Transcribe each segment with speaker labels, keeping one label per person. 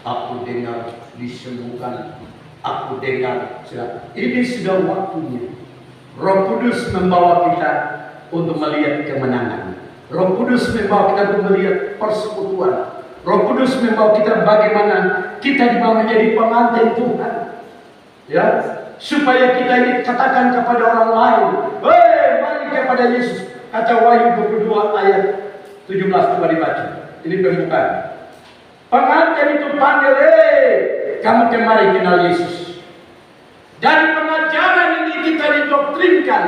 Speaker 1: Aku dengar disembuhkan. Aku dengar ini sudah waktunya. Roh Kudus membawa kita untuk melihat kemenangan. Roh Kudus membawa kita untuk melihat persekutuan. Roh Kudus membawa kita bagaimana kita dibawa menjadi pengantin Tuhan. Ya, supaya kita ini katakan kepada orang lain, "Hei, mari kepada Yesus." Kata Wahyu 22 ayat 17, coba dibaca. Ini pembukaan. Pengantin itu panggil, "Hei, kamu kemari kenal Yesus." Dari pengajaran ini kita didoktrinkan,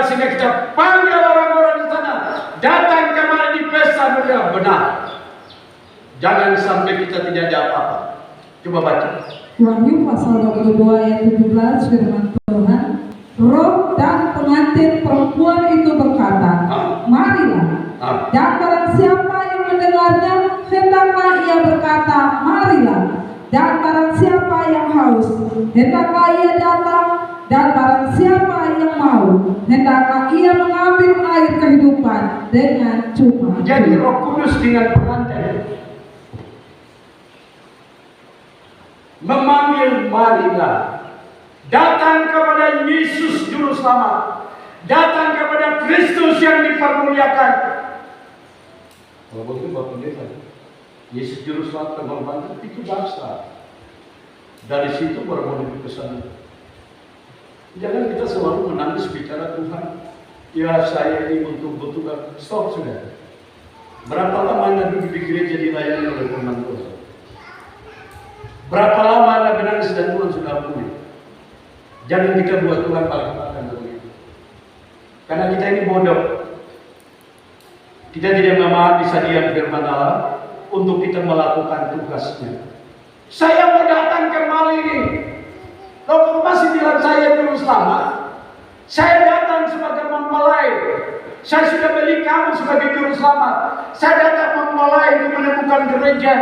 Speaker 1: sehingga kita panggil orang-orang di sana, datang kemari di pesta mereka. Benar. Jangan sampai kita tidak ada apa-apa. Coba baca.
Speaker 2: Wahyu pasal 22 ayat 17, firman Tuhan, roh dan pengantin perempuan itu berkata, "Marilah." Dan barang siapa yang mendengarnya, hendaklah ia berkata, "Marilah." Dan barang siapa yang haus, hendaklah ia datang. Dan barang siapa yang mau, hendaklah ia mengambil air kehidupan dengan cuma.
Speaker 1: Jadi Roh Kudus dengan pengantin memanggil, marilah. Datang kepada Yesus Juru Selamat. Datang kepada Kristus yang dipermuliakan. Kalau begitu Bapak Pendeta, Yesus Juru Selamat pengorbanan itu bangsa. Dari situ baru menuju ke sana. Jangan kita selalu menangis bicara Tuhan. Ya saya ini betul-betul stop sudah. Berapa lama Anda duduk di gereja dilayani oleh firman Tuhan? Berapa lama Anda menangis dan Tuhan sudah pulih? Jangan kita buat Tuhan paling begitu. Karena kita ini bodoh. Kita tidak memahami sajian firman Allah untuk kita melakukan tugasnya. Saya mau datang kembali ini. Kalau masih bilang saya Juru Selamat, saya datang sebagai mempelai. Saya sudah beli kamu sebagai Juru Selamat. Saya datang mempelai untuk menemukan gereja.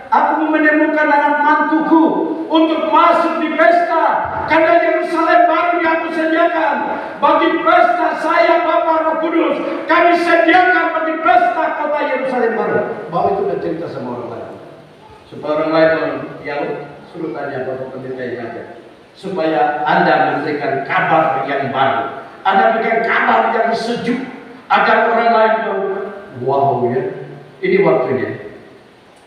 Speaker 1: Aku menemukan anak mantuku untuk masuk di pesta. Karena Yerusalem baru yang aku sediakan. Bagi pesta saya Bapa Roh Kudus, kami sediakan bagi pesta kota Yerusalem baru. Bawa itu dan cerita sama orang lain. Supaya orang lain yang suruh tanya Bapak Pendeta yang ada. Supaya Anda memberikan kabar yang baru. Anda memberikan kabar yang sejuk. Agar orang lain wow ya, ini waktunya.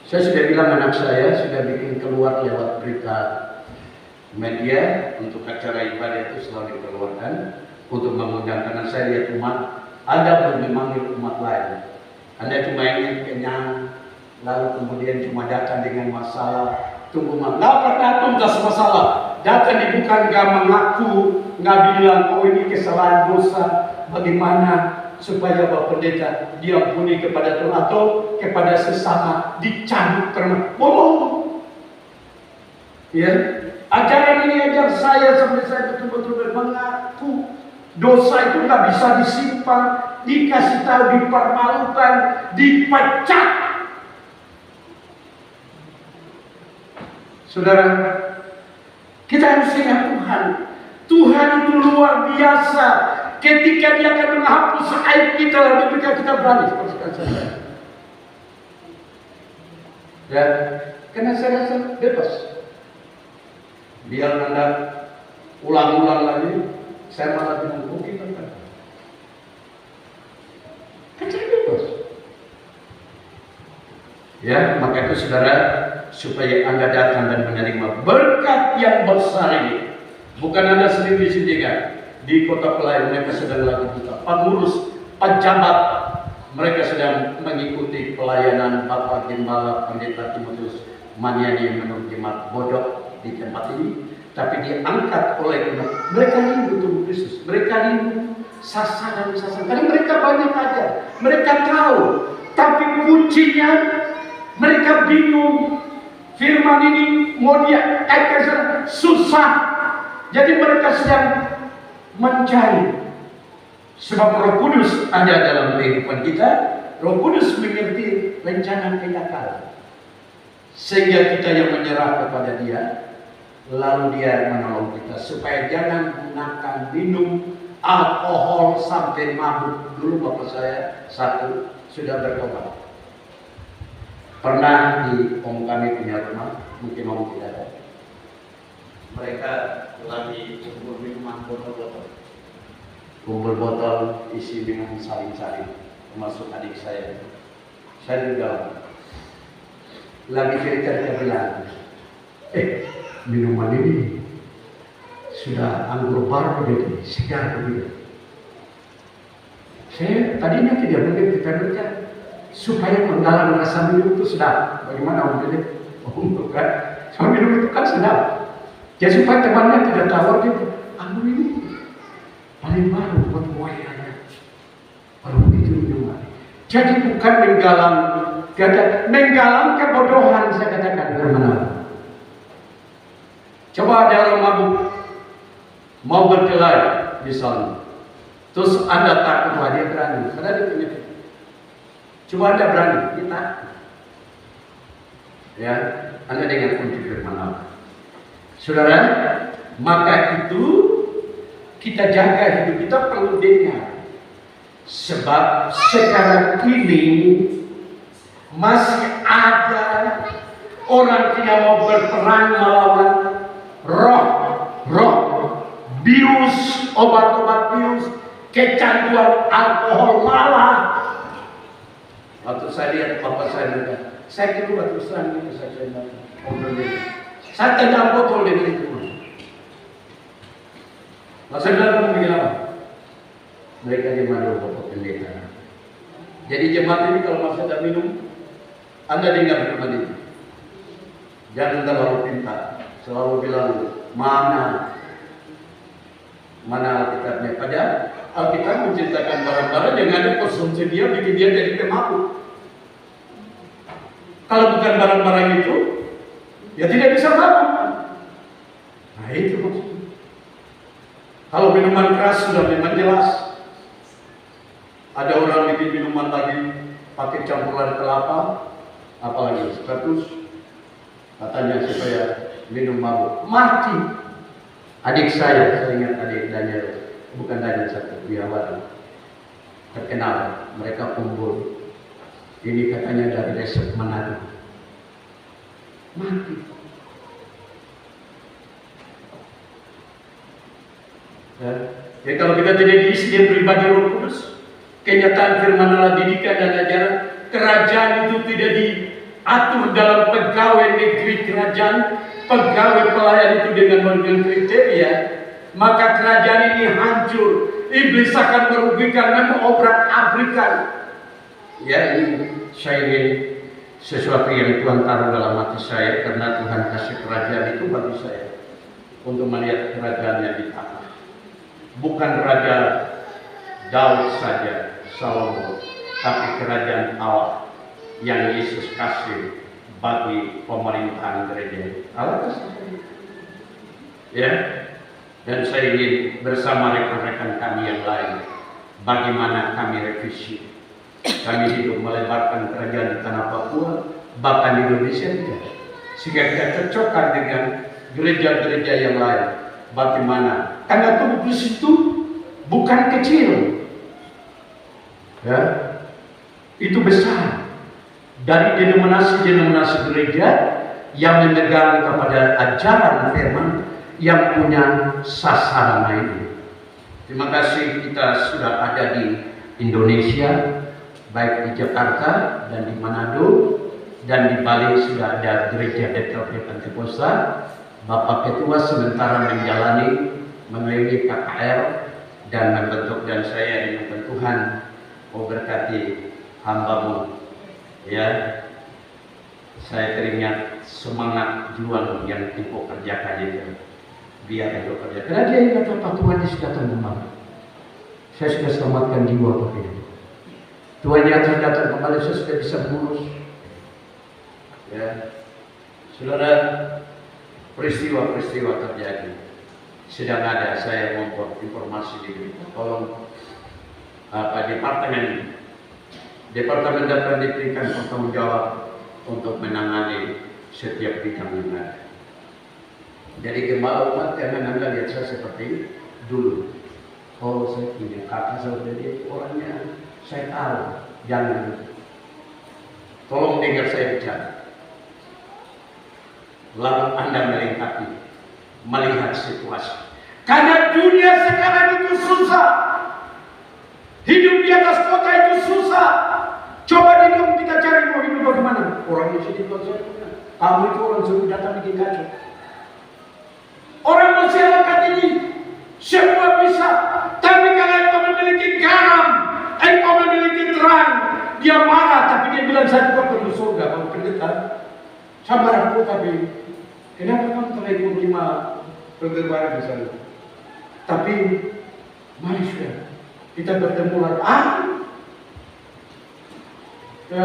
Speaker 1: Saya sudah bilang anak saya sudah bikin keluar lewat berita media untuk acara ibadah itu selalu dikeluarkan untuk mengundang, karena saya lihat umat Anda belum memanggil umat lain. Anda cuma ingin kenyang, lalu kemudian cuma datang dengan masalah, tunggu nggak pernah tuntas masalah. Datang bukan nggak mengaku, nggak bilang oh ini kesalahan dosa, bagaimana supaya Bapak Pendeta diampuni kepada Tuhan atau kepada sesama dicabut karena bohong. Ya, ajaran ini ajar saya sampai saya betul-betul mengaku dosa itu nggak bisa disimpan, dikasih tahu, dipermalukan, dipecat. Saudara, kita harus ingat Tuhan. Tuhan itu luar biasa. Ketika Dia akan menghapus aib kita, lalu kita berani seperti saya. Ya, karena saya rasa bebas. Biar Anda ulang-ulang lagi, saya malah bilang, oh kita kan saya bebas. Ya, maka itu saudara, supaya Anda datang dan menerima berkat yang besar ini. Bukan Anda sendiri disediakan. Di kota pelayan mereka sedang lagi buka. Pengurus, pejabat, mereka sedang mengikuti pelayanan Bapak Gembala Pendeta Timotius Maniani menurut jemaat bodoh di tempat ini. Tapi diangkat oleh mereka rindu tubuh Kristus. Mereka rindu sasaran-sasaran. Karena mereka banyak aja. Mereka tahu. Tapi kuncinya mereka bingung. Firman ini mau dia kaitkan susah. Jadi mereka sedang mencari. Sebab Roh Kudus ada dalam kehidupan kita. Roh Kudus mengerti rencana kekekalan. Sehingga kita yang menyerah kepada Dia, lalu Dia menolong kita supaya jangan gunakan minum alkohol sampai mabuk. Dulu bapak saya satu sudah bertobat. Pernah di om kami punya rumah, mungkin om tidak ada. Mereka lagi kumpul minuman botol-botol. Kumpul botol isi minum saling-saling, termasuk adik saya. Saya juga lagi cerita bilang, minuman ini sudah anggur baru jadi segar begitu. Saya tadinya tidak begitu karena supaya menggalang rasa minum itu sedap. Bagaimana om jadi? Bukan. Soal minum itu kan sedap. Ya supaya temannya tidak tahu dia anggur ini paling baru buat wayangnya. Baru begitu minuman. Jadi bukan menggalang kebodohan saya katakan bagaimana. Coba ada orang mabuk mau berkelahi misalnya, terus Anda takut, wah dia berani, karena dia punya. Coba Anda berani, kita, ya, Anda dengan kunci firman Allah. Saudara, maka itu kita jaga hidup kita perlu dengar, sebab sekarang ini masih ada orang tidak mau berperang melawan roh bius, obat-obat bius, kecanduan alkohol malah. Waktu saya lihat bapak saya bilang, saya kira waktu serang itu saya bilang, saya tendang botol di itu. Masa bilang kamu bikin apa? Mereka dimana bapak pendeta. Jadi jemaat ini kalau masih ada minum, Anda dengar firman itu. Jangan terlalu pintar, selalu bilang mana Alkitabnya. Padahal Alkitab menceritakan barang-barang yang ada konsumsi dia bikin dia jadi pemabuk. Kalau bukan barang-barang itu, ya tidak bisa mabuk. Nah itu maksudnya. Kalau minuman keras sudah memang jelas. Ada orang bikin minuman lagi pakai campuran kelapa, apalagi status katanya supaya minum mabuk, mati. Adik saya ingat adik Daniel, bukan Daniel satu, Biawan, terkenal. Mereka kumpul. Ini katanya dari desa Manado. Mati. Ya, kalau kita tidak diisi dengan pribadi Roh Kudus, kenyataan firman Allah, didikan dan ajaran, kerajaan itu tidak diatur dalam pegawai negeri kerajaan, pegawai pelayan itu dengan kriteria, maka kerajaan ini hancur. Iblis akan merugikan dan mengobrak-abrikan. Ya, ini saya ingin sesuatu yang Tuhan taruh dalam hati saya, karena Tuhan kasih kerajaan itu bagi saya untuk melihat kerajaan yang di tanah. Bukan raja Daud saja, Salomo, tapi kerajaan Allah yang Yesus kasih bagi pemerintahan gereja. Allah kasih. Ya, dan saya ingin bersama rekan-rekan kami yang lain, bagaimana kami revisi. Kami hidup melebarkan kerajaan di tanah Papua, bahkan di Indonesia tidak. Sehingga kita cocokkan dengan gereja-gereja yang lain. Bagaimana? Karena tubuh itu bukan kecil, ya, itu besar. Dari denominasi gereja yang memegang kepada ajaran firman yang punya sasaran ini. Terima kasih kita sudah ada di Indonesia, baik di Jakarta dan di Manado, dan di Bali sudah ada gereja Bethel Pentakosta. Bapak Ketua sementara menjalani mengelilingi KKR dan membentuk, dan saya dengan Tuhan mau berkati hamba-Mu. Ya, saya teringat semangat juang yang Ibu kerjakan itu. Biar Ibu kerja, karena dia ingat apa Tuhan Yesus datang kembali. Saya sudah selamatkan jiwa Bapak ini. Tuhan Yesus datang kembali, saya sudah bisa mengurus. Ya, saudara, peristiwa-peristiwa terjadi. Sedang ada saya membuat informasi di tolong departemen dapat diberikan pertanggung jawab untuk menangani setiap bidang yang ada. Jadi gembala umat jangan Anda lihat saya seperti dulu. Oh, saya punya kakak saudara dia orangnya, saya tahu. Jangan. Tolong dengar saya bicara. Lalu Anda melengkapi, melihat situasi. Karena dunia sekarang itu susah. Hidup di atas kota itu susah. Coba di kamu kita cari mau hidup bagaimana. Orang yang sedih kamu itu orang suruh datang bikin kacau. Orang masyarakat ini semua bisa. Tapi kalau engkau memiliki garam, engkau memiliki terang, dia marah. Tapi dia bilang saya juga perlu surga. Kamu pendekat sabar aku, tapi kenapa kamu telah ikut 5 penggemar di sana? Tapi mari sudah kita bertemu lagi. Ya,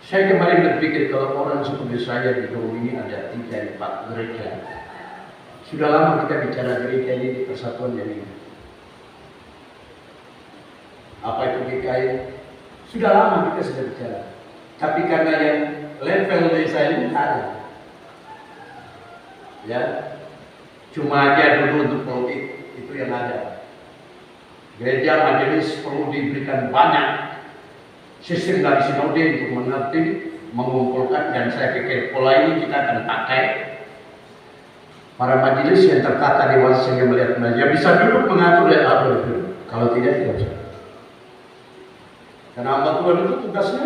Speaker 1: saya kemarin berpikir kalau orang seperti saya di kampung ini ada 3-4 gereja. Sudah lama kita bicara gereja ini di Persatuan Jaminan. Apa itu GKI? Sudah lama kita sudah bicara. Tapi karena yang level desa ini ada. Ya, cuma aja dulu untuk politik itu yang ada. Gereja majelis perlu diberikan banyak sistem dari sinode untuk mengerti, mengumpulkan, dan saya pikir pola ini kita akan pakai. Para majelis yang tertata dewasa sehingga melihat yang bisa duduk mengatur dan atur itu. Kalau tidak bisa. Karena hamba Tuhan itu tugasnya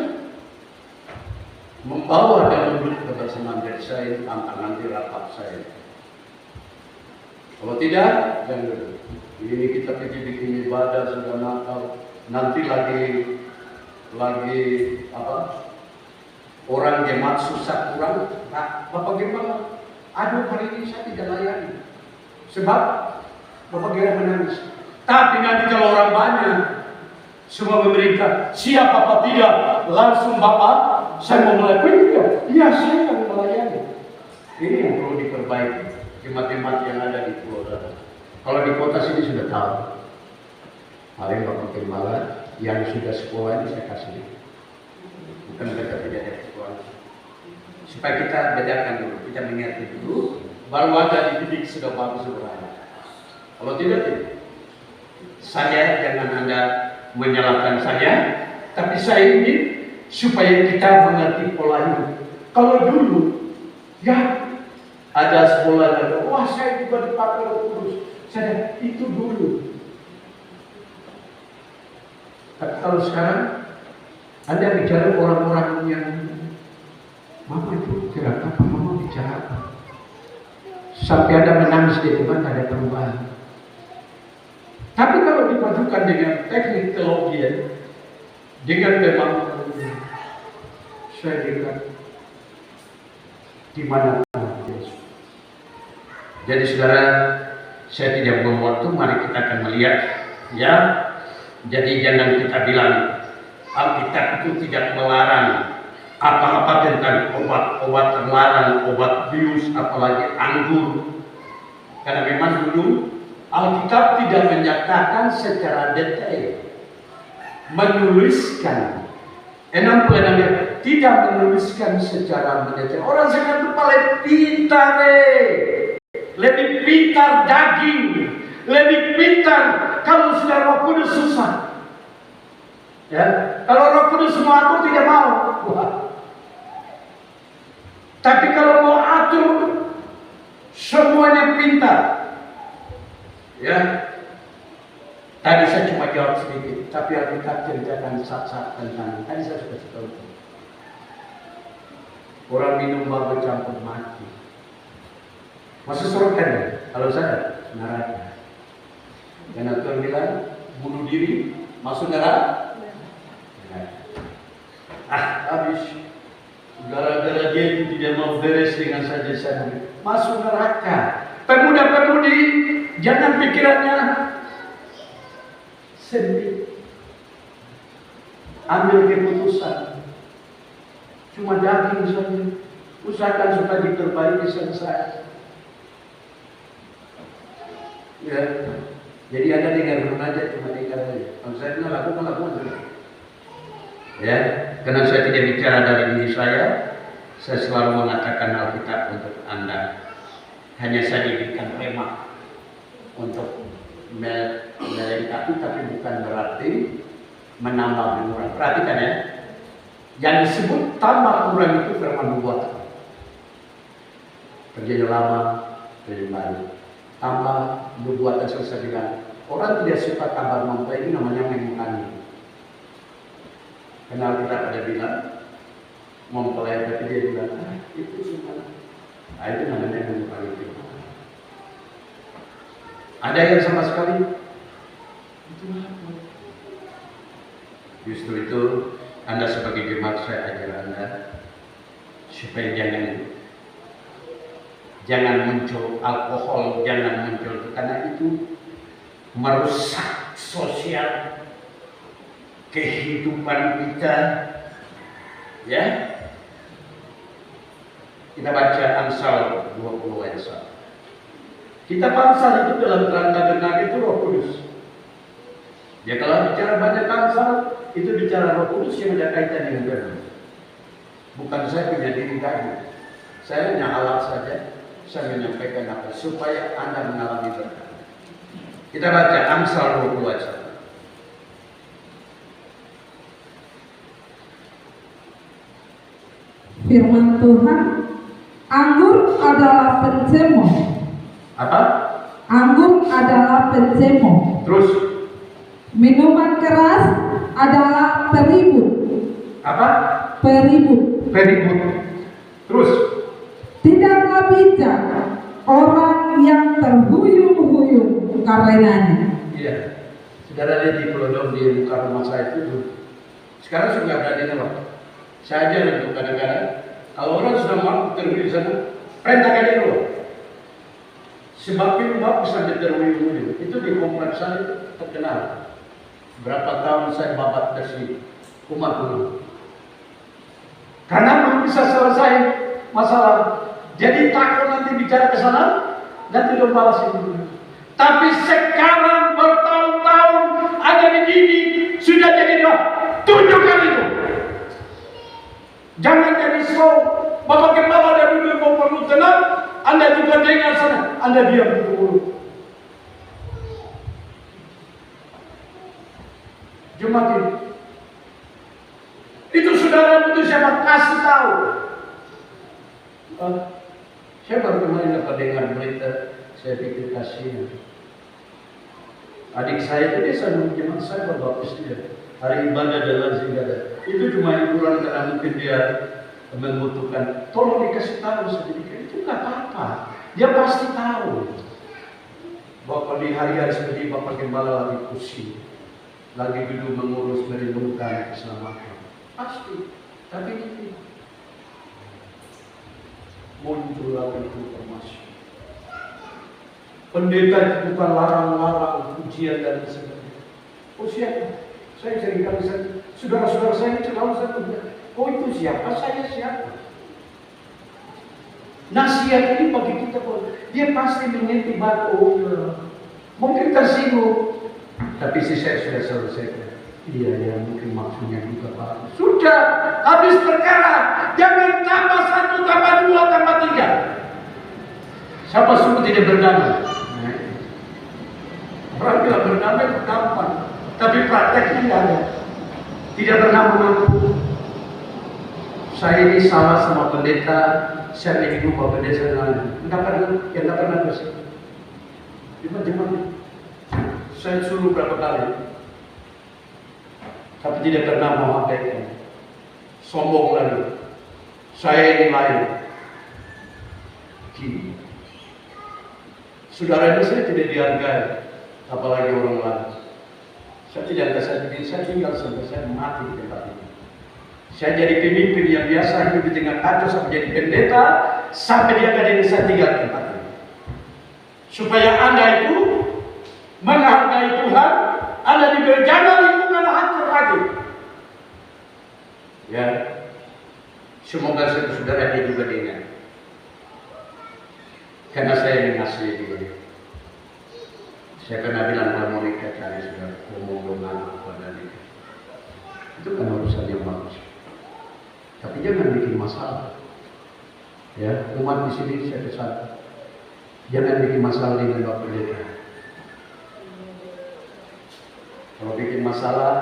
Speaker 1: membawa dan menduduk kebersamaan dari saya, tantangan di rapat saya. Kalau tidak, jangan duduk. Ini kita pergi bikin ibadah sudah nakal. Nanti lagi apa? Orang jemaat susah kurang. Nah, Bapak gimana? Aduh, hari ini saya tidak layani. Sebab Bapak kira menangis. Tapi nanti kalau orang banyak, semua pemerintah siap apa tidak, langsung Bapak, saya mau melayani. Iya, saya akan melayani. Ini yang perlu diperbaiki. Jemaat-jemaat yang ada di Pulau Dada. Kalau di kota sini sudah tahu. Hari Bapak Gembala yang sudah sekolah ini saya kasih. Bukan mereka tidak ada sekolah. Supaya kita bedakan dulu, kita mengerti dulu, baru ada dididik sudah bagus sebenarnya. Kalau tidak, saya jangan Anda menyalahkan saya, tapi saya ingin supaya kita mengerti pola hidup. Kalau dulu, ya ada sekolah dan wah saya juga dipakai Roh Kudus. Saya itu dulu. Tapi kalau sekarang Anda bicara orang-orang yang Mama itu kira apa? Mama bicara apa? Sampai ada menangis di depan, ada perubahan. Tapi kalau dipadukan dengan teknik teologi, dengan memang saya lihat di mana Yesus. Jadi saudara, saya tidak buang waktu, mari kita akan melihat, ya. Jadi jangan kita bilang Alkitab itu tidak melarang apa-apa tentang obat-obat terlarang, obat bius, apalagi anggur. Karena memang dulu Alkitab tidak menyatakan secara detail, menuliskan 66 tidak menuliskan secara mendetail. Orang sekarang itu paling pintar, lebih pintar daging, lebih pintar kalau sudah Roh Kudus susah. Ya, kalau Roh Kudus mau atur tidak mau. Wah. Tapi kalau mau atur semuanya pintar. Ya. Tadi saya cuma jawab sedikit, tapi Alkitab ceritakan sat-sat tentang tadi saya sudah tahu. Orang minum bau campur mati. Masuk surga ya? Kalau saya neraka. Karena Tuhan bilang bunuh diri masuk neraka. Habis. Gara-gara dia itu tidak mau beres dengan saja masuk neraka. Pemuda-pemudi jangan pikirannya sendiri. Ambil keputusan. Cuma daging saja. Usahakan supaya diperbaiki selesai. Ya. Jadi Anda dengar aja cuma dengar aja. Kalau saya bilang lakukan. Ya, karena saya tidak bicara dari diri saya selalu mengatakan Alkitab untuk Anda. Hanya saya diberikan tema untuk melengkapi, tapi bukan berarti menambah mengurangi. Perhatikan ya, Yang disebut tambah kurang itu firman nubuatan. Perjanjian lama, perjanjian baru. Tambah nubuatan selesai bilang. Orang tidak suka kabar mempelai, ini namanya mengimani. Kenal kita pada bilang mempelai, tapi dia bilang, itu semua. Nah, itu namanya mengimani. Ada yang sama sekali? Itu apa? Justru itu, Anda sebagai jemaat saya ajar Anda supaya jangan muncul alkohol, jangan muncul, karena itu merusak sosial kehidupan kita. Ya, kita baca Amsal 20 ayat 1. Kita Amsal itu dalam kerangka benar itu Roh Kudus. Ya, kalau bicara banyak Amsal itu bicara Roh Kudus yang ada kaitan dengan firman. Bukan saya punya diri tadi. Saya hanya alat saja. Saya menyampaikan apa supaya Anda mengalami berkat. Kita baca Amsal 20 ayat 1.
Speaker 2: Firman Tuhan, anggur adalah pencemooh.
Speaker 1: Apa?
Speaker 2: Anggur adalah pencemooh.
Speaker 1: Terus?
Speaker 2: Minuman keras adalah peribut.
Speaker 1: Apa?
Speaker 2: Peribut.
Speaker 1: Peribut. Terus?
Speaker 2: Tidaklah bijak orang yang terhuyung-huyung karenanya.
Speaker 1: Iya. Saudara lihat di pelodong di muka rumah saya itu dulu. Sekarang sudah berani nolok. Saya aja untuk kadang-kadang kalau orang sudah mampu terhuyung di sana, perintahkan dia dulu. Sebab itu mampu sampai terhuyung-huyung. Itu di kompleks saya terkenal. Berapa tahun saya babat bersih umat dulu. Karena belum bisa selesai masalah. Jadi takut nanti bicara ke sana, nanti belum balas itu. Tapi sekarang bertahun-tahun ada begini, sudah jadi doa. Tunjukkan itu. Jangan jadi slow. Bapak Gembala dari dulu mau perlu tenang, Anda juga dengar sana, Anda diam dulu. Jemaat ini. Itu saudara butuh siapa kasih tahu. Saya baru kemarin dapat dengar berita, saya pikir kasihan. Adik saya itu dia selalu jemaat saya berbaptis dia. Hari ibadah dan zikir. Itu cuma hiburan karena mungkin dia membutuhkan. Tolong dikasih tahu sedikit. Itu nggak apa-apa. Dia pasti tahu. Bahwa di hari-hari seperti Bapak Gembala lagi pusing, lagi duduk mengurus merindukan keselamatan. Pasti. Tapi ini muncul lagi informasi. Pendeta itu bukan larang-larang ujian dan sebagainya. Oh siapa? Saya sering kali saudara-saudara saya selalu saya tanya, oh itu siapa? Saya siapa? Nasihat ini bagi kita, dia pasti menyentuh batu. Mungkin tersinggung, tapi saya sudah selesai. Iya, ya mungkin maksudnya juga Pak. Sudah habis perkara, jangan tambah 1, tambah 2, tambah 3. Siapa suruh tidak berdamai? Orang bilang berdamai itu gampang, tapi prakteknya tidak ada. Tidak pernah mengaku. Saya ini salah sama pendeta, saya ingin lupa pendeta lain. Tidak pernah bersih. Gimana? Saya suruh berapa kali, tapi tidak pernah mengabaikan. Sombong lagi. Saya ini lain. Gini. Saudara ini saya tidak dihargai, apalagi orang lain. Saya tidak ada saya tinggal sampai saya mati di tempat ini. Saya jadi pemimpin yang biasa hidup di tengah kacau sampai jadi pendeta, sampai dia ada di saya tinggal di tempat ini. Supaya Anda itu menghargai Tuhan, Anda diberi jangan lingkungan hancur lagi. Ya, semoga saudara dia juga dengar. Karena saya mengasihi dia. Saya pernah bilang kalau mau nikah cari saudara, ngomong dengan kepada dia. Itu kan urusan yang bagus. Tapi jangan bikin masalah. Ya, umat di sini saya pesan, jangan bikin masalah dengan Bapak Pendeta. Kalau bikin masalah,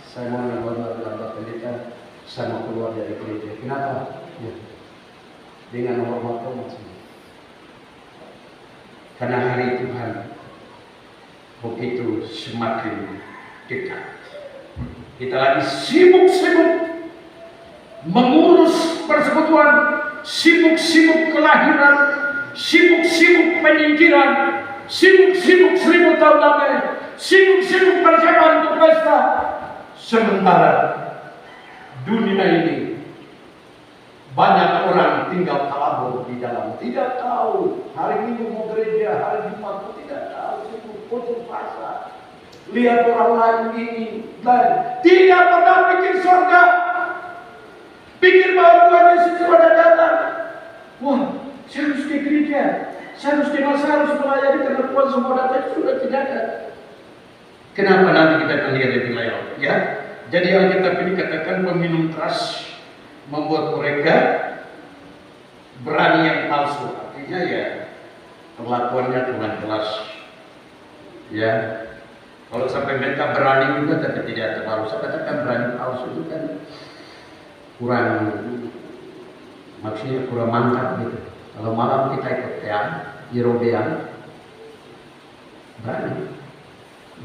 Speaker 1: saya mau nambah Bapak Pendeta, saya mau keluar dari gereja. Kenapa? Ya. Dengan hormat semua. Karena hari Tuhan begitu semakin dekat. Kita lagi sibuk-sibuk mengurus persekutuan, sibuk-sibuk kelahiran, sibuk-sibuk penyingkiran, sibuk-sibuk 1000 tahun damai, sibuk-sibuk persiapan untuk pesta. Sementara dunia ini banyak orang tinggal kalabur di dalam, tidak tahu hari Minggu mau gereja, hari Jumat tidak tahu, sibuk putus asa. Lihat orang lain ini dan tidak pernah pikir surga, pikir bahwa Tuhan Yesus sudah datang. Wah, saya harus ke gereja, saya harus harus melayani karena Tuhan semua datang sudah tidak ada. Kenapa nanti kita akan lihat lebih lanjut? Ya, jadi Alkitab ini katakan peminum keras membuat mereka berani yang palsu. Artinya ya perlakuannya Tuhan kelas. Ya, kalau sampai mereka berani juga tapi tidak terlalu. Saya katakan berani palsu itu kan kurang, maksudnya kurang mantap gitu. Kalau malam kita ikut teang, Yerobeam, berani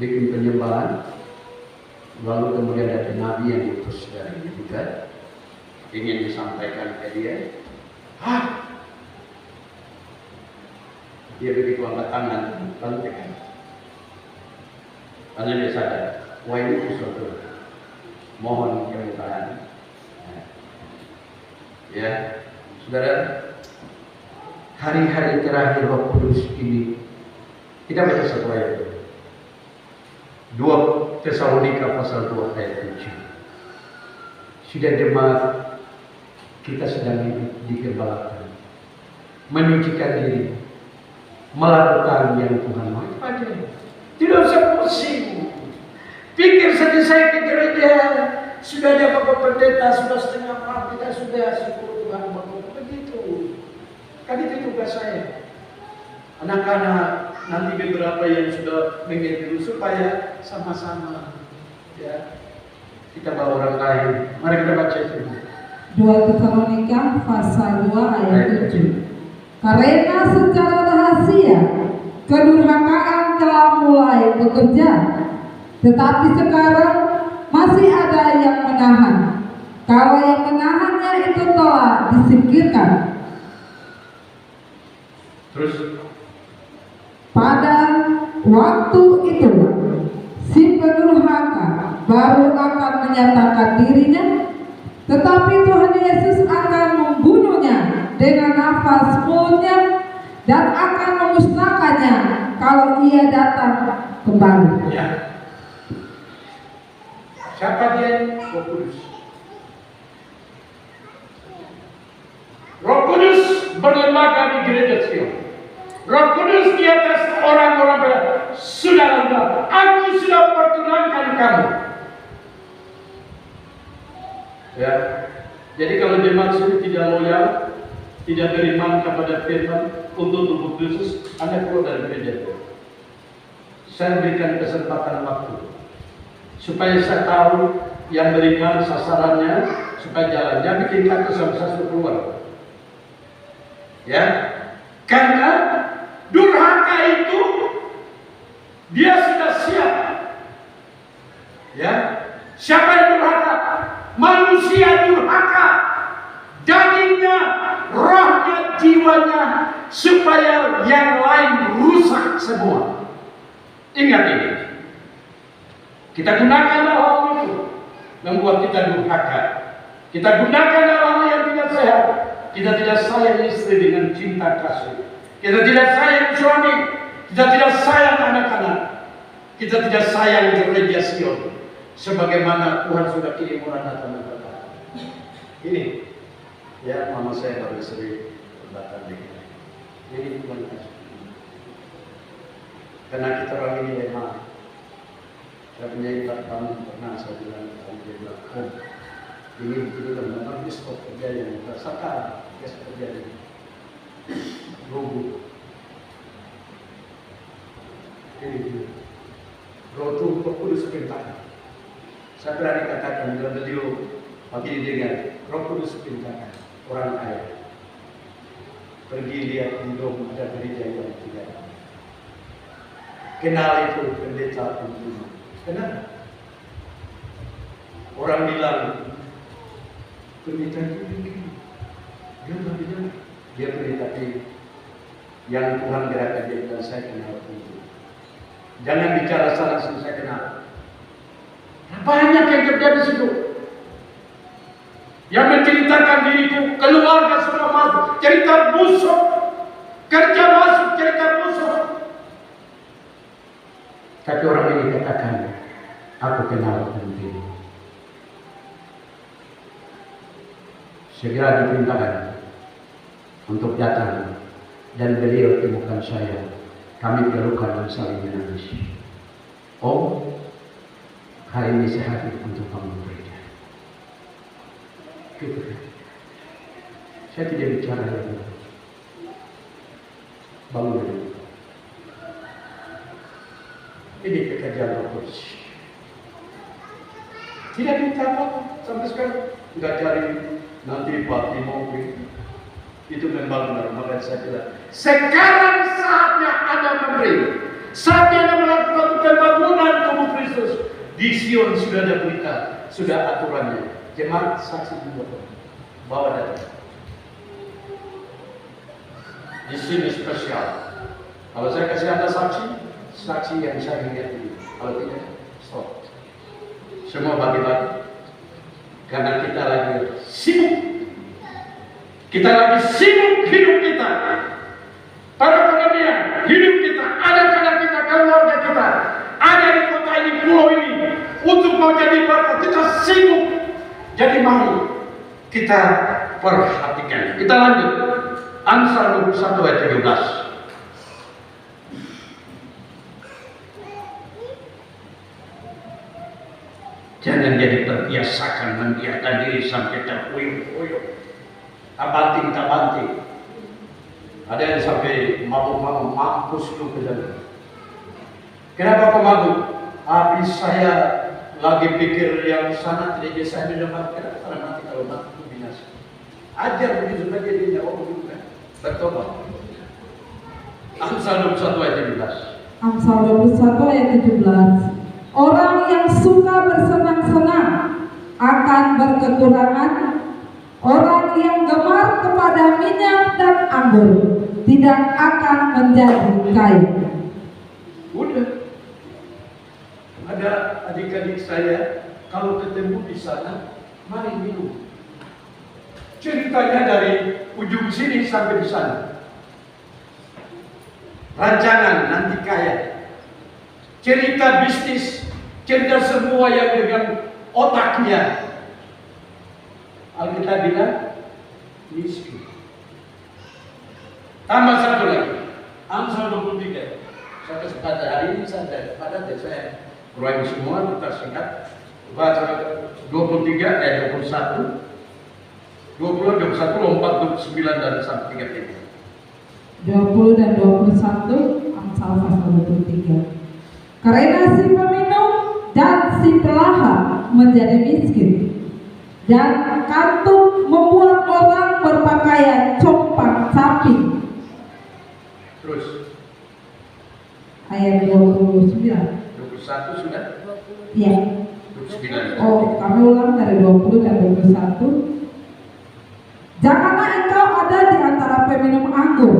Speaker 1: bikin penyembahan, lalu kemudian ada nabi yang diutus dari kita, ingin disampaikan ke dia, dia begitu angkat tangan, lalu tekan. Karena dia sadar, wah ini sesuatu, mohon kemudahan. Ya, saudara, hari-hari terakhir Roh Kudus ini, kita baca satu ayat. 2 Tesalonika pasal 2 ayat 7. Sudah jemaat kita sedang digembalakan, menyucikan diri, melakukan yang Tuhan mau. Tidak usah pusing. Pikir saja saya ke gereja, sudah ada bapak pendeta, sudah setengah malam, kita sudah syukur Tuhan begitu. Kan itu tugas saya. Anak-anak nanti beberapa yang sudah mengerti supaya sama-sama ya kita bawa orang lain. Mari kita baca itu.
Speaker 2: 2 Tesalonika pasal 2 ayat 7. Karena secara rahasia kedurhakaan telah mulai bekerja, tetapi sekarang masih ada yang menahan. Kalau yang menahannya itu telah disingkirkan.
Speaker 1: Terus
Speaker 2: pada waktu itu si pendurhaka baru akan menyatakan dirinya, tetapi Tuhan Yesus akan membunuhnya dengan nafas mulutnya dan akan memusnahkannya kalau ia datang kembali.
Speaker 1: ya. Siapa dia? Roh Kudus. Roh Kudus berlembaga di gereja Sion. Roh Kudus di atas orang-orang saudara, aku sudah perkenankan kamu. Ya, jadi kalau jemaat sudah tidak loyal, tidak beriman kepada firman untuk tubuh Kristus, Anda keluar dari gereja. Saya berikan kesempatan waktu supaya saya tahu yang beriman sasarannya, supaya jalannya bikin kartu sama-sama keluar. Ya, karena durhaka itu dia sudah siap. Ya, siapa yang durhaka? Manusia durhaka, dagingnya, rohnya, jiwanya, supaya yang lain rusak semua. Ingat ini, kita gunakan hal itu membuat kita durhaka. Kita gunakan hal yang tidak sehat. Kita tidak sayang istri dengan cinta kasih. Kita tidak sayang suami. Kita tidak sayang anak-anak. Kita tidak sayang gereja Sion. Sebagaimana Tuhan sudah kirim orang datang berkata. Ini, ya mama saya baru sering datang di sini. Ini Tuhan kasih. Karena kita orang ini lemah. Saya punya kamu pernah saya bilang kamu dia bilang, ini begitu dan memang diskop kerja yang rasakan, diskop kerja ini rubuh. Ini roh Tuhan Kudus perintah. Saya berani katakan bila beliau Pagi dengar, Roh Kudus perintahkan orang kaya pergi lihat di Rom ada gereja yang tidak. Kenal itu pendeta itu. Kenal? Orang bilang pendeta itu begini. Dia tak bilang dia pendeta itu. Yang Tuhan gerakan dia bilang saya kenal itu. Jangan bicara salah saya kenal. Banyak yang terjadi di situ. Yang menceritakan diriku, keluarga semua masuk, cerita busuk, kerja masuk, cerita busuk. Tapi orang ini katakan, aku kenal diri. Segera diperintahkan untuk datang dan beliau temukan saya. Kami pelukan dan saling menangis. Oh, hari ini saya hadir untuk kamu gereja. Gitu. Saya tidak bicara lagi. Bangun dulu. Ini pekerjaan Roh Kudus. Tidak minta apa sampai sekarang. Tidak cari nanti Pak Timothy itu membangun rumah. Dan saya bilang, sekarang saatnya Anda memberi. Saatnya Anda melakukan pembangunan tubuh Kristus. Di Sion sudah ada berita, sudah aturannya. Jemaat saksi juga, bawa datang. Di sini spesial. Kalau saya kasih Anda saksi yang saya lihat ini. Kalau tidak, stop. Semua bagi-bagi. Karena kita lagi sibuk. Kita lagi sibuk hidup kita. Para pengertian, hidup kita, anak-anak kita, keluarga kita, ada di kota ini, pulau ini, untuk mau jadi berkat. Kita sibuk. Jadi mari kita perhatikan. Kita lanjut. Amsal 21 ayat 13. Jangan jadi terbiasakan membiarkan diri sampai terpuyuh-puyuh. Tabanting. Ada yang sampai mabuk-mabuk, mampus lu ke dalam. Kenapa kau mabuk? Habis saya lagi pikir yang sana tidak bisa didapatkan. Karena nanti kalau mati itu binasa. Ajar begitu saja dia jawab begitu kan. Bertobat. Amsal 21 ayat 17.
Speaker 2: Amsal 21 ayat 17. Orang yang suka bersenang-senang akan berkekurangan. Orang yang gemar kepada minyak dan anggur tidak akan menjadi kaya.
Speaker 1: Udah. Ada adik-adik saya, kalau ketemu di sana, mari minum. Ceritanya dari ujung sini sampai di sana. Rancangan nanti kaya. Cerita bisnis, cerita semua yang dengan otaknya. Alkitab bilang miskin. Tambah satu lagi. Amsal 23. Saya kesempatan hari ini saya Roy semua kita singkat. Baca 23 ayat 21. 20, 21, lompat 29 dan sampai 33.
Speaker 2: 20 dan 21 Amsal pasal 23. Karena si peminum dan si pelahap menjadi miskin, dan kantuk membuat orang berpakaian compang camping.
Speaker 1: Terus
Speaker 2: Ayat 29.
Speaker 1: 21 sudah?
Speaker 2: Iya.
Speaker 1: 29.
Speaker 2: Oh, kami ulang dari 20 dan 21. Janganlah engkau ada di antara peminum anggur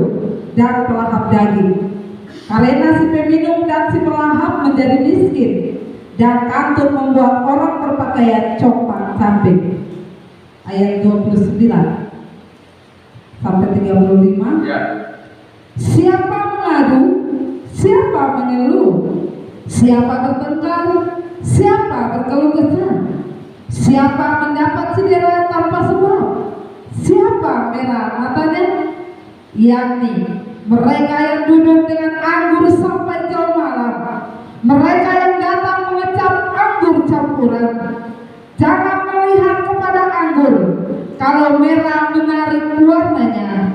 Speaker 2: dan pelahap daging, karena si peminum dan si pelahap menjadi miskin, dan kantuk membuat orang berpakaian compang camping. Ayat 29 sampai 35.
Speaker 1: Ya.
Speaker 2: Siapa mengadu, siapa mengeluh, siapa bertengkar, siapa berkeluh kesah, siapa mendapat cedera tanpa sebab, siapa merah matanya, yakni mereka yang duduk dengan anggur sampai jauh malam, mereka yang datang mengecap anggur campuran. Jangan melihat kepada anggur kalau merah menarik warnanya,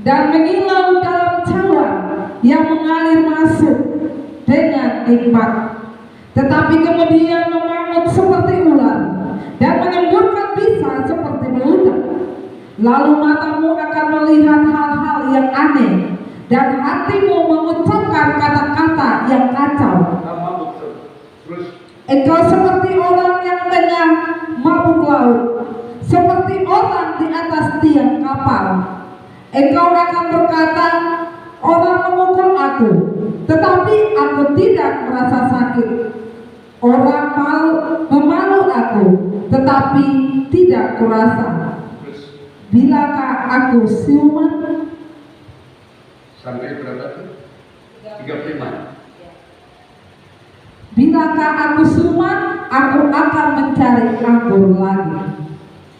Speaker 2: dan mengilau dalam cawan yang mengalir masuk dengan nikmat, tetapi kemudian memangut seperti ular dan menyemburkan bisa seperti meludak. Lalu matamu akan melihat hal-hal yang aneh dan hatimu mengucapkan kata-kata yang kacau.
Speaker 1: Terus
Speaker 2: Engkau seperti orang yang tengah mabuk laut, seperti orang di atas tiang kapal. Engkau akan berkata, orang memukul aku, tetapi aku tidak merasa sakit. Orang memalu aku, tetapi tidak kurasa. Bilakah aku siuman?
Speaker 1: sampai berapa tuh? 35.
Speaker 2: Bilakah aku siuman, aku akan mencari anggur lagi.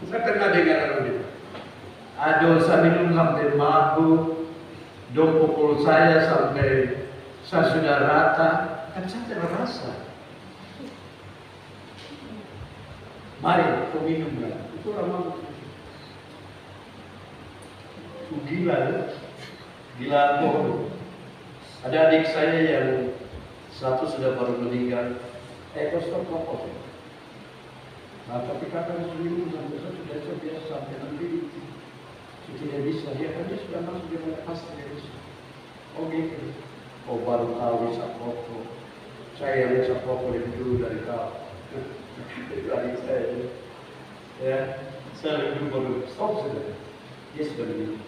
Speaker 1: Saya pernah dengar ini. Aduh, saya minum sampai mabuk, dong pukul saya sampai saya sudah rata, kan saya tidak rasa. Mari, kau minum lah. Itu orang mabuk. Gila ya, gila bohong. Ada adik saya yang satu sudah baru meninggal. Kau stop rokok. Nah, tapi kakak minum sampai saya sudah terbiasa sampai nanti tidak bisa. Dia kan dia sudah masuk di mana pasti dia bisa. Oh gitu. Oh baru tahu bisa rokok. Saya yang bisa rokok lebih dulu dari kau. Itu adik saya. Ya, saya lebih dulu baru stop sudah. Dia sudah minum.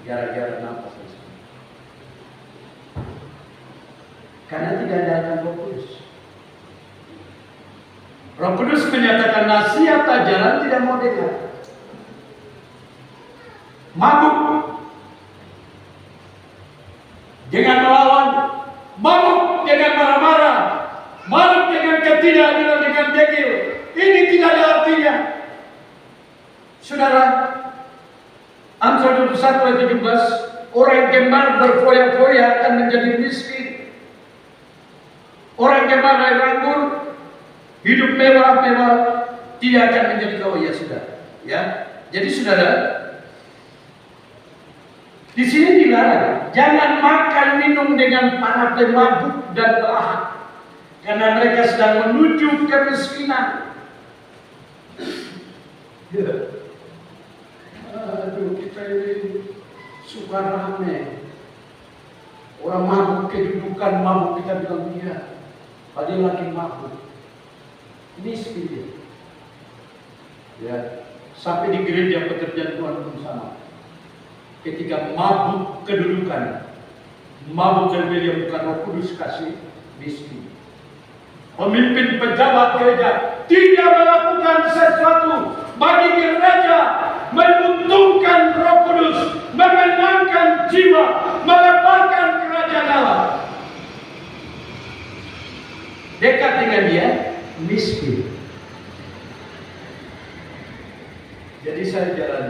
Speaker 1: Gara-gara nafas saja. Karena tidak ada akan Roh Kudus. Roh Kudus menyatakan nasihat jalan tidak mau dengar. Mabuk dengan melawan, mabuk dengan marah-marah, mabuk dengan ketidakadilan, dengan degil. Ini tidak ada artinya. Saudara, Amsal 21 ayat 17, orang gemar berfoya-foya akan menjadi miskin. Orang gemar air anggur, hidup mewah-mewah, tidak akan menjadi kaya. Sudah, ya. Jadi saudara, di sini dilarang, jangan makan minum dengan para pemabuk dan pelahap, karena mereka sedang menuju kemiskinan. Ya. Aduh, kita ini suka rame. Orang mabuk kedudukan mabuk kita bilang dia, padahal lagi mabuk. Miskin dia. Ya, sampai di gereja pekerjaan Tuhan pun sama. Ketika mabuk kedudukan, mabuk gereja bukan Roh Kudus kasih, miskin. Pemimpin pejabat gereja tidak melakukan sesuatu bagi gereja, menguntungkan Roh Kudus, memenangkan jiwa, melebarkan kerajaan Allah. Dekat dengan dia, miskin. Jadi saya jalan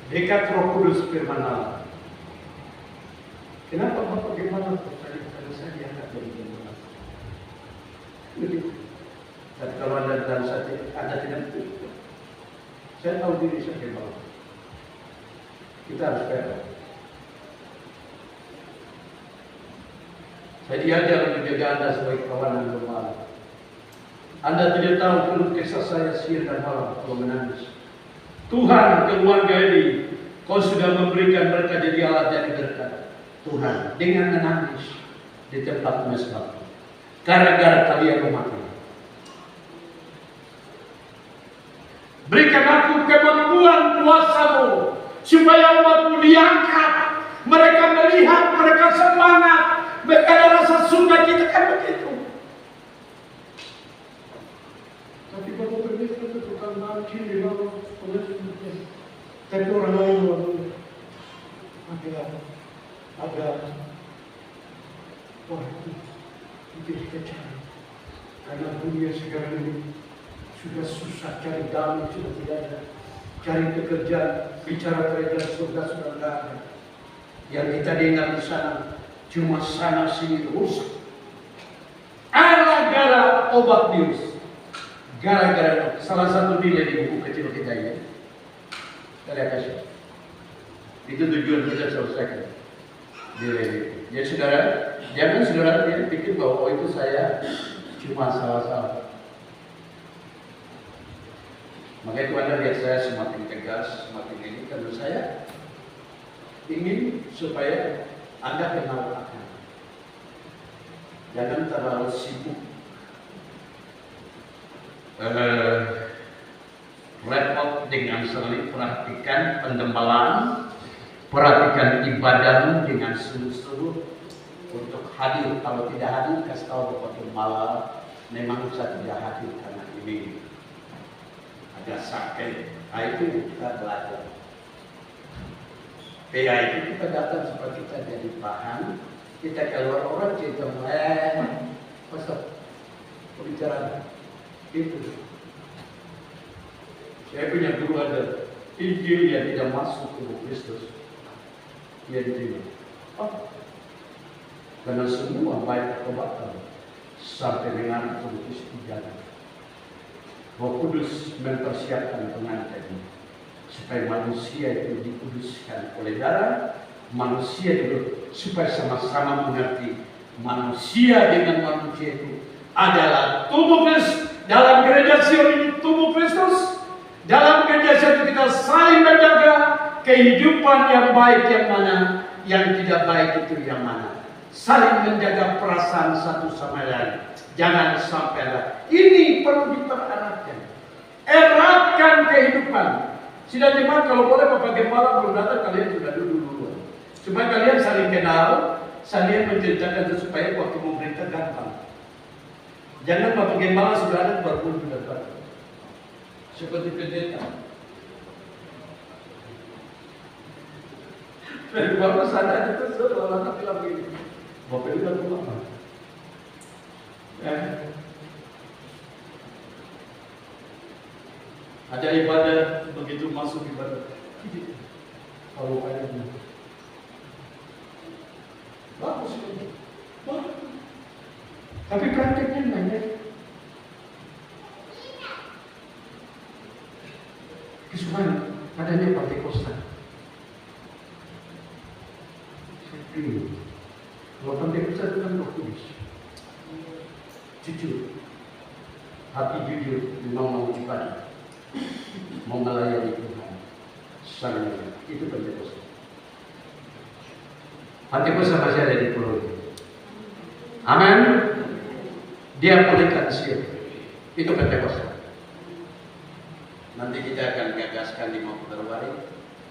Speaker 1: dekat Roh Kudus firman Allah. Kenapa Bapak gimana? Karena saya diangkat dari firman Allah. Begitu. Dan kalau ada dalam Anda tidak betul. Saya tahu diri saya gimana. Kita harus fair. Saya diajar menjaga Anda sebagai kawanan bermalam. Anda tidak tahu keluh kesah saya siang dan malam kalau menangis. Tuhan, keluarga ini, Kau sudah memberikan mereka jadi alat yang berkat. Tuhan, dengan menangis di tempat mesbah, gara-gara kalian memakai. Berikan aku kemampuan kuasa-Mu supaya umat-Mu diangkat. Mereka melihat, mereka semangat, mereka ada rasa sukacita, kan begitu. Tapi Bapak berbeda itu bukan makin di bawah oleh tapi orang lain ada wah itu kecil. Karena dunia sekarang ini sudah susah, cari damai sudah tidak ada, cari pekerjaan, bicara kerajaan surga sudah tidak ada. Yang kita dengar di sana cuma sana sini rusak. Gara-gara obat virus, gara-gara salah satu nilai di buku kecil kita ini, saya kasih. Itu tujuan kita selesaikan. Jadi saudara, jangan saudara pikir bahwa itu saya cuma salah-salah. Maka itu Anda lihat saya semakin tegas, semakin ini, karena saya ingin supaya Anda kenal akan. Jangan terlalu sibuk repot dengan sering perhatikan pentembalan, perhatikan ibadahmu dengan sungguh-sungguh untuk hadir. Kalau tidak hadir, kasih tahu Bapak Gembala, memang saya tidak hadir karena ini ada sakit. Nah, itu kita belajar. PA itu kita datang supaya kita jadi bahan. Kita keluar orang cerita pasal pembicaraan itu. Saya punya guru ada Injil yang tidak masuk ke Kristus, dia diterima. Karena semua baik atau batal sampai dengan Kudus dijaga. Roh Kudus mempersiapkan pengantin supaya manusia itu dikuduskan oleh darah, manusia itu supaya sama-sama mengerti manusia dengan manusia itu adalah tubuh Kristus. Dalam gereja Sion ini tubuh Kristus. Dalam gereja Sion itu kita saling menjaga kehidupan yang baik yang mana, yang tidak baik itu yang mana. Saling menjaga perasaan satu sama lain. Jangan sampai ada. Ini perlu dipereratkan. Eratkan kehidupan. Sidang jemaat, kalau boleh Bapak Gembala belum datang, kalian sudah dulu. Supaya kalian saling kenal, saling menceritakan itu supaya waktu memerintah gampang. Jangan Bapak Gembala sudah ada baru sudah datang. Seperti pendeta. Dari baru sadar itu sudah orang bilang begini. Bapak itu kan lama. Ada ibadah, begitu masuk ibadah, kalau kayak gini, bagus ini, tapi prakteknya banyak. Kesukaan adanya partai kosta. Kalau partai kosta itu kan Roh Kudus, jujur, hati jujur, mau ibadah. Mau melayani Tuhan, sangat itu Pentekosta. Pentekosta masih ada di pulau ini. Amin. Dia pulihkan Sion. Itu Pentekosta. Nanti kita akan gagaskan 5 Februari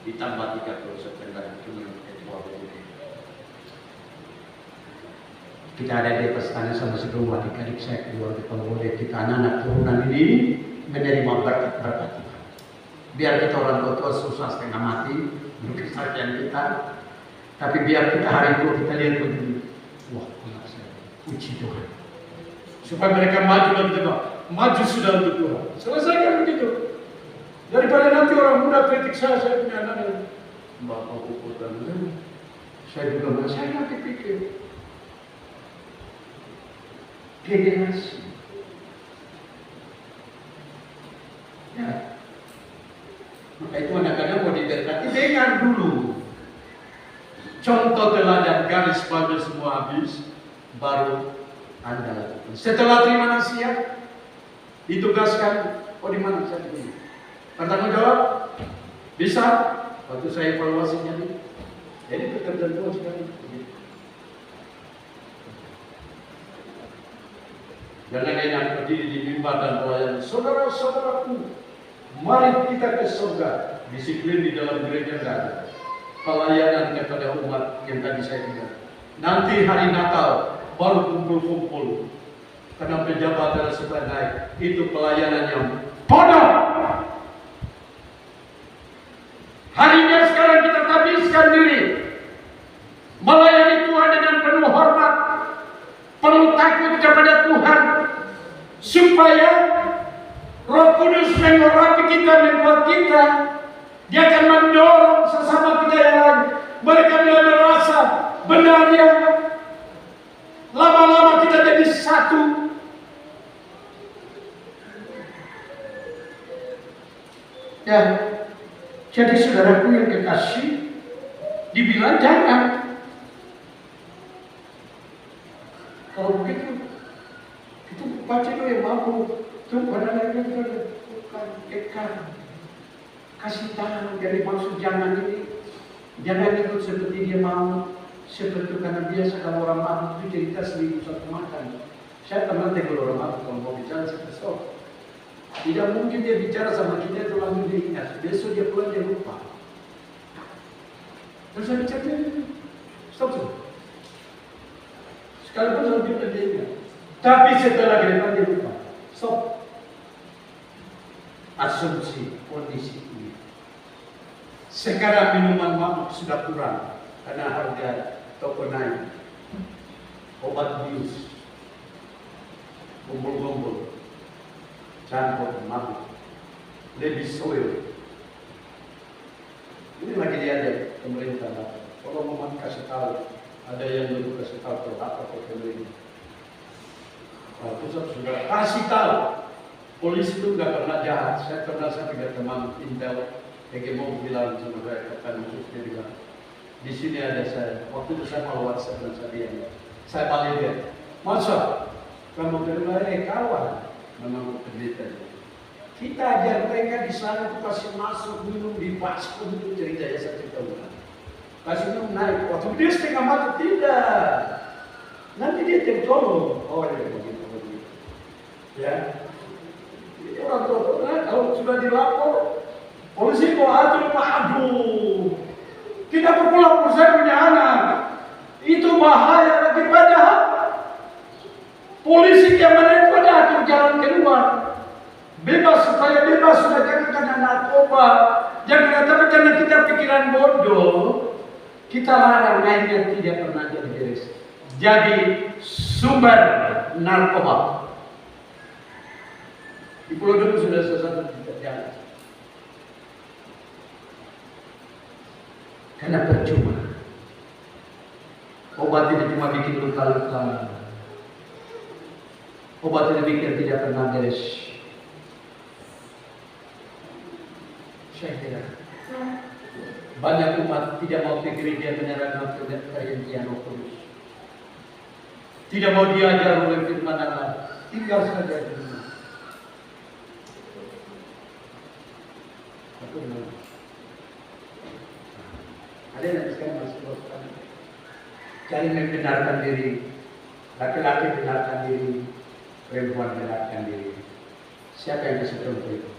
Speaker 1: ditambah 30 September kita ada di pestana sama sebelum adik-adik saya keluar di Pangoleh, kita anak-anak turunan ini menerima berkat Tuhan. Biar kita orang tua susah setengah mati, kesakian kita, tapi biar kita hari itu kita lihat begini, wah anak saya, puji Tuhan. Supaya mereka maju dan kita maju sudah untuk Tuhan. Selesaikan begitu. Daripada nanti orang muda kritik saya punya anak bapak pukul dan saya juga saya nanti pikir generasi. Ya. Maka itu anak-anak mau diberkati, dengar dulu. Contoh teladan garis pada semua habis, baru Anda lakukan. Setelah terima nasihat, ditugaskan, di mana saya ini? Bertanggung jawab? Bisa? Waktu saya evaluasinya nih. Jadi pekerjaan Tuhan sekali. Jangan enak berdiri di mimbar dan pelayan. Saudara-saudaraku, mari kita ke surga. Disiplin di dalam gereja enggak ada. Pelayanan kepada umat yang tadi saya bilang. Nanti hari Natal baru kumpul-kumpul. Karena pejabat adalah supaya naik. Itu pelayanan yang bodoh. Harinya sekarang kita habiskan diri. Melayani Tuhan dengan penuh hormat. Perlu takut kepada Tuhan. Supaya Roh Kudus mengurapi kita, membuat kita. Dia akan mendorong sesama kita yang lain. Mereka mulai merasa benarnya. Lama-lama kita jadi satu. Ya, jadi saudaraku yang kekasih, dibilang jangan. Kalau begitu, itu baca itu yang mampu. Itu pada lainnya Dekat. Kasih tahu, jadi maksud jangan ikut seperti dia mau, seperti karena biasa kalau orang mabuk itu cerita 1001 makan. Saya pernah tegur orang mabuk kalau mau bicara saya stop. Tidak mungkin dia bicara sama kita itu langsung dia ingat. Besok dia pulang dia lupa. Terus saya bicara dia, stop. Sekalipun saya bilang dia ingat. Tapi setelah ke depan dia lupa. Stop. Asumsi kondisi ini. Sekarang minuman mabuk sudah kurang karena harga toko naik. Obat bius, kumpul-kumpul, campur mabuk, lebih soil. Ini lagi diajak pemerintah. Kalau mau kasih tahu, ada yang belum kasih tahu apa pemerintah. Pusat sudah kasih tahu. Polisi itu nggak pernah jahat. Saya pernah dengan teman Intel, mau bilang sama saya, kata khususnya bilang, di sini ada saya. Waktu itu saya mau WhatsApp dan saya balik dia. Masa kamu bilang, kawan, memang pendeta. Kita ajar mereka di sana itu kasih masuk minum di baskom itu cerita ya saya cerita ulang. Kasih minum naik. Waktu dia setengah mati tidak. Nanti dia tertolong. Oh ya begitu. Ya. Orang tua kalau sudah dilapor, polisi kok atur aduh, tidak berpulang saya punya anak, itu bahaya lagi padahal polisi yang mana itu ada atur jalan keluar, bebas supaya bebas sudah jangan karena narkoba, jangan tapi karena kita pikiran bodoh, kita larang naiknya tidak pernah jadi beres, jadi sumber narkoba. Di Pulau Dulu sudah sesuatu tidak jalan. Karena percuma. Obat ini cuma bikin luka-luka. Obat ini bikin tidak pernah beres. Saya kira banyak umat tidak mau pikir dia menyerahkan kerendian terus. Tidak mau diajar oleh firman Allah. Tinggal saja di rumah. Ada yang sekarang masih bosan. Cari membenarkan diri, laki-laki benarkan diri, perempuan benarkan diri. Siapa yang kasih contoh itu?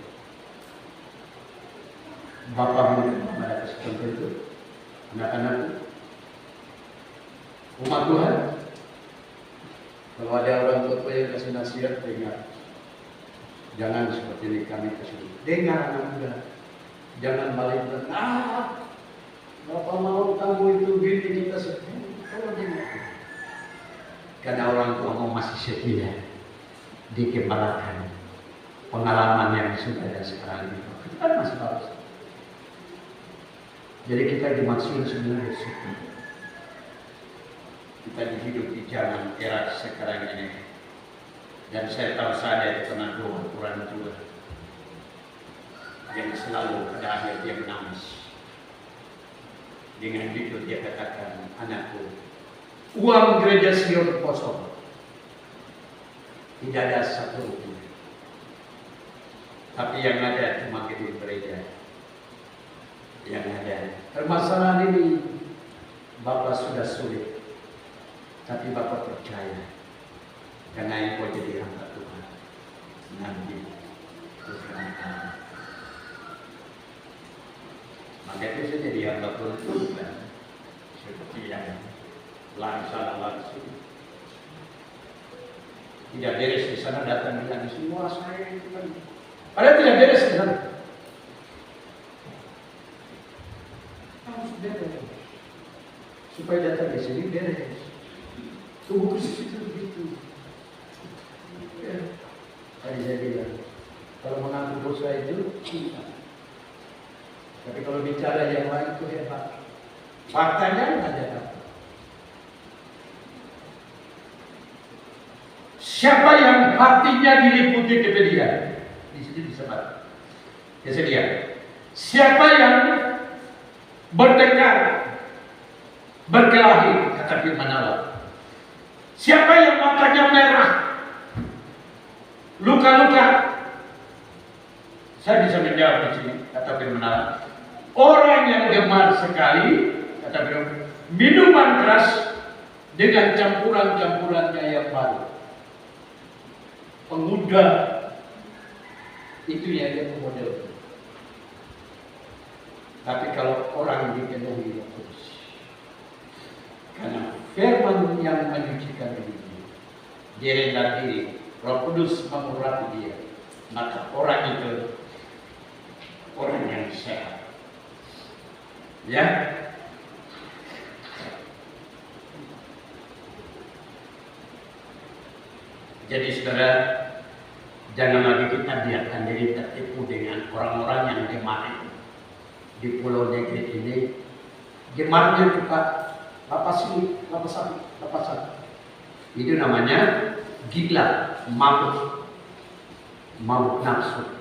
Speaker 1: Bapakmu mana kasih contoh itu? Anak-anakku, umat Tuhan. Kalau ada orang tua yang kasih nasihat, dengar. Jangan seperti ini kami kasih. Dengar anak muda. Jangan balik Bapak mau kamu itu gini kita seperti kalau dengar. Karena orang tua mau masih setia dikembalikan pengalaman yang sudah ada sekarang ini. Itu kan masih bagus. Jadi kita dimaksud sebenarnya bersyukur. Kita hidup di zaman era sekarang ini. Dan saya tahu saya itu pernah doa Quran juga. Yang selalu pada akhir dia menangis. Dengan itu dia katakan, anakku, uang gereja Sion kosong. Tidak ada satu rupiah. Tapi yang ada cuma gedung gereja. Yang ada. Permasalahan ini Bapak sudah sulit. Tapi Bapak percaya. Karena engkau jadi hamba Tuhan. Nanti Tuhan akan. Maka itu saya jadi hamba Tuhan. Seperti yang langsung. Tidak beres di sana datang bilang semua saya itu kan. Padahal tidak beres di sana. Harus beres. Supaya datang di sini beres. Tunggu ke situ begitu. Tadi saya bilang, kalau mengaku dosa itu cinta. Tapi kalau bicara yang lain itu hebat. Faktanya ada apa? Siapa yang hatinya diliputi kepedihan? Di sini disebut. Kesedia. Siapa yang bertekad, berkelahi, kata firman Allah. Siapa yang matanya merah, luka-luka, Saya bisa menjawab di sini, kata firman Allah. Orang yang gemar sekali, kata firman, minuman keras dengan campuran-campurannya yang baru. Pemuda itu yang dia model. Tapi kalau orang dipenuhi Roh Kudus, karena firman yang menyucikan diri, dia rendah diri, Roh Kudus mengurapi dia, maka orang itu orang yang sehat. Ya. Jadi saudara, jangan lagi kita biarkan diri tertipu dengan orang-orang yang gemar itu. Di pulau negeri ini, gemarnya cepat, lapas ini, lapasan. Itu namanya gila, mabuk nafsu,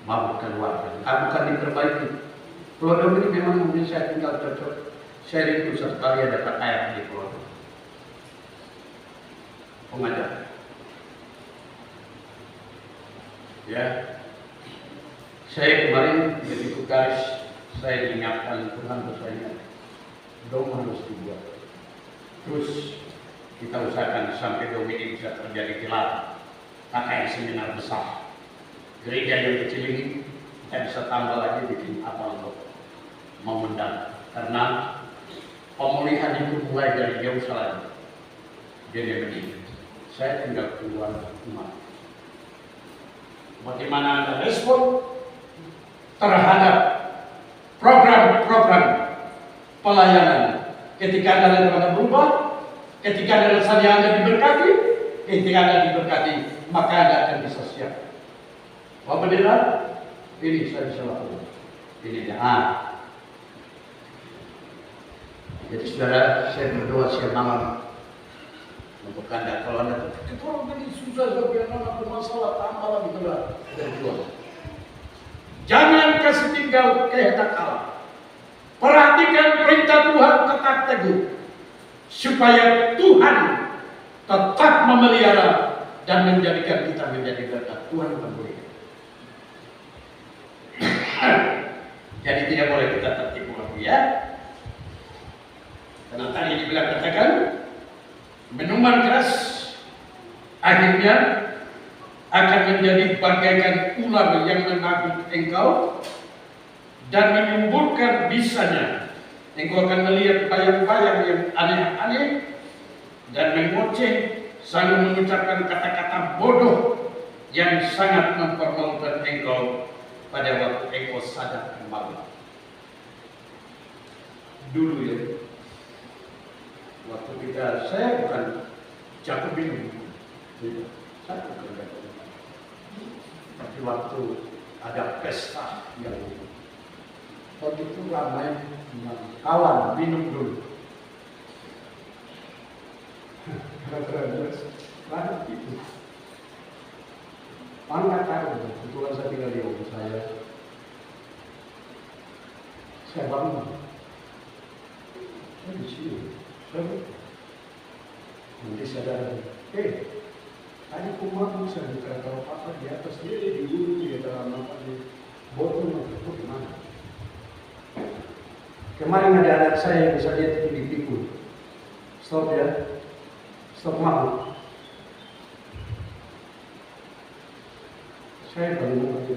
Speaker 1: mabuk keluarga. Bukan diperbaiki. Pulau Negeri memang mungkin saya tinggal cocok. Saya rindu sekali ada ayat di pulau Negeri. Pengajar. Ya, saya kemarin begitu garis, saya ingatkan Tuhan saya, dom harus dibuat. Terus kita usahakan sampai dom ini bisa terjadi gelar, pakai seminar besar. Gereja yang kecil ini kita bisa tambah lagi bikin apa untuk memendam, karena pemulihan itu mulai dari Yerusalem. Jadi begini, saya tinggal keluar umat. Bagaimana Anda respon terhadap program-program pelayanan ketika Anda berubah, ketika Anda rasanya Anda diberkati, ketika Anda diberkati, maka Anda akan bisa siap. Bapak Pendeta, ini saya bisa lakukan. Ini dia. Jadi saudara, saya berdoa siang malam untuk Anda. Kalau Anda orang ini susah, biar Anda bermasalah, tambah lagi berjuang. Jangan kasih tinggal kehendak Allah. Perhatikan perintah Tuhan tetap teguh, supaya Tuhan tetap memelihara dan menjadikan kita menjadi berkat. Tuhan memberikan. Jadi tidak boleh kita tertipu lagi, ya. Karena tadi dibilang katakan, minuman keras akhirnya akan menjadi bagaikan ular yang menakut engkau dan menimbulkan bisanya. Engkau akan melihat bayang-bayang yang aneh-aneh dan mengoceh, selalu mengucapkan kata-kata bodoh yang sangat mempermalukan engkau pada waktu engkau sadar kembali. Dulu ya, waktu saya bukan jatuh bingung, saya bukan jatuh bingung. Tapi waktu ada pesta yang waktu itu ramai kawan minum dulu. Lalu itu, nggak tahu. Kebetulan saya tinggal di rumah saya. Saya bangun. Saya di sini. Nanti sadar, tadi aku mabuk, saya buka tahu apa di atas dia di ulu, di dalam apa di botol itu gimana? Kemarin ada anak saya yang bisa lihat itu dipikul. Stop ya, stop mabuk. Saya bangun lagi.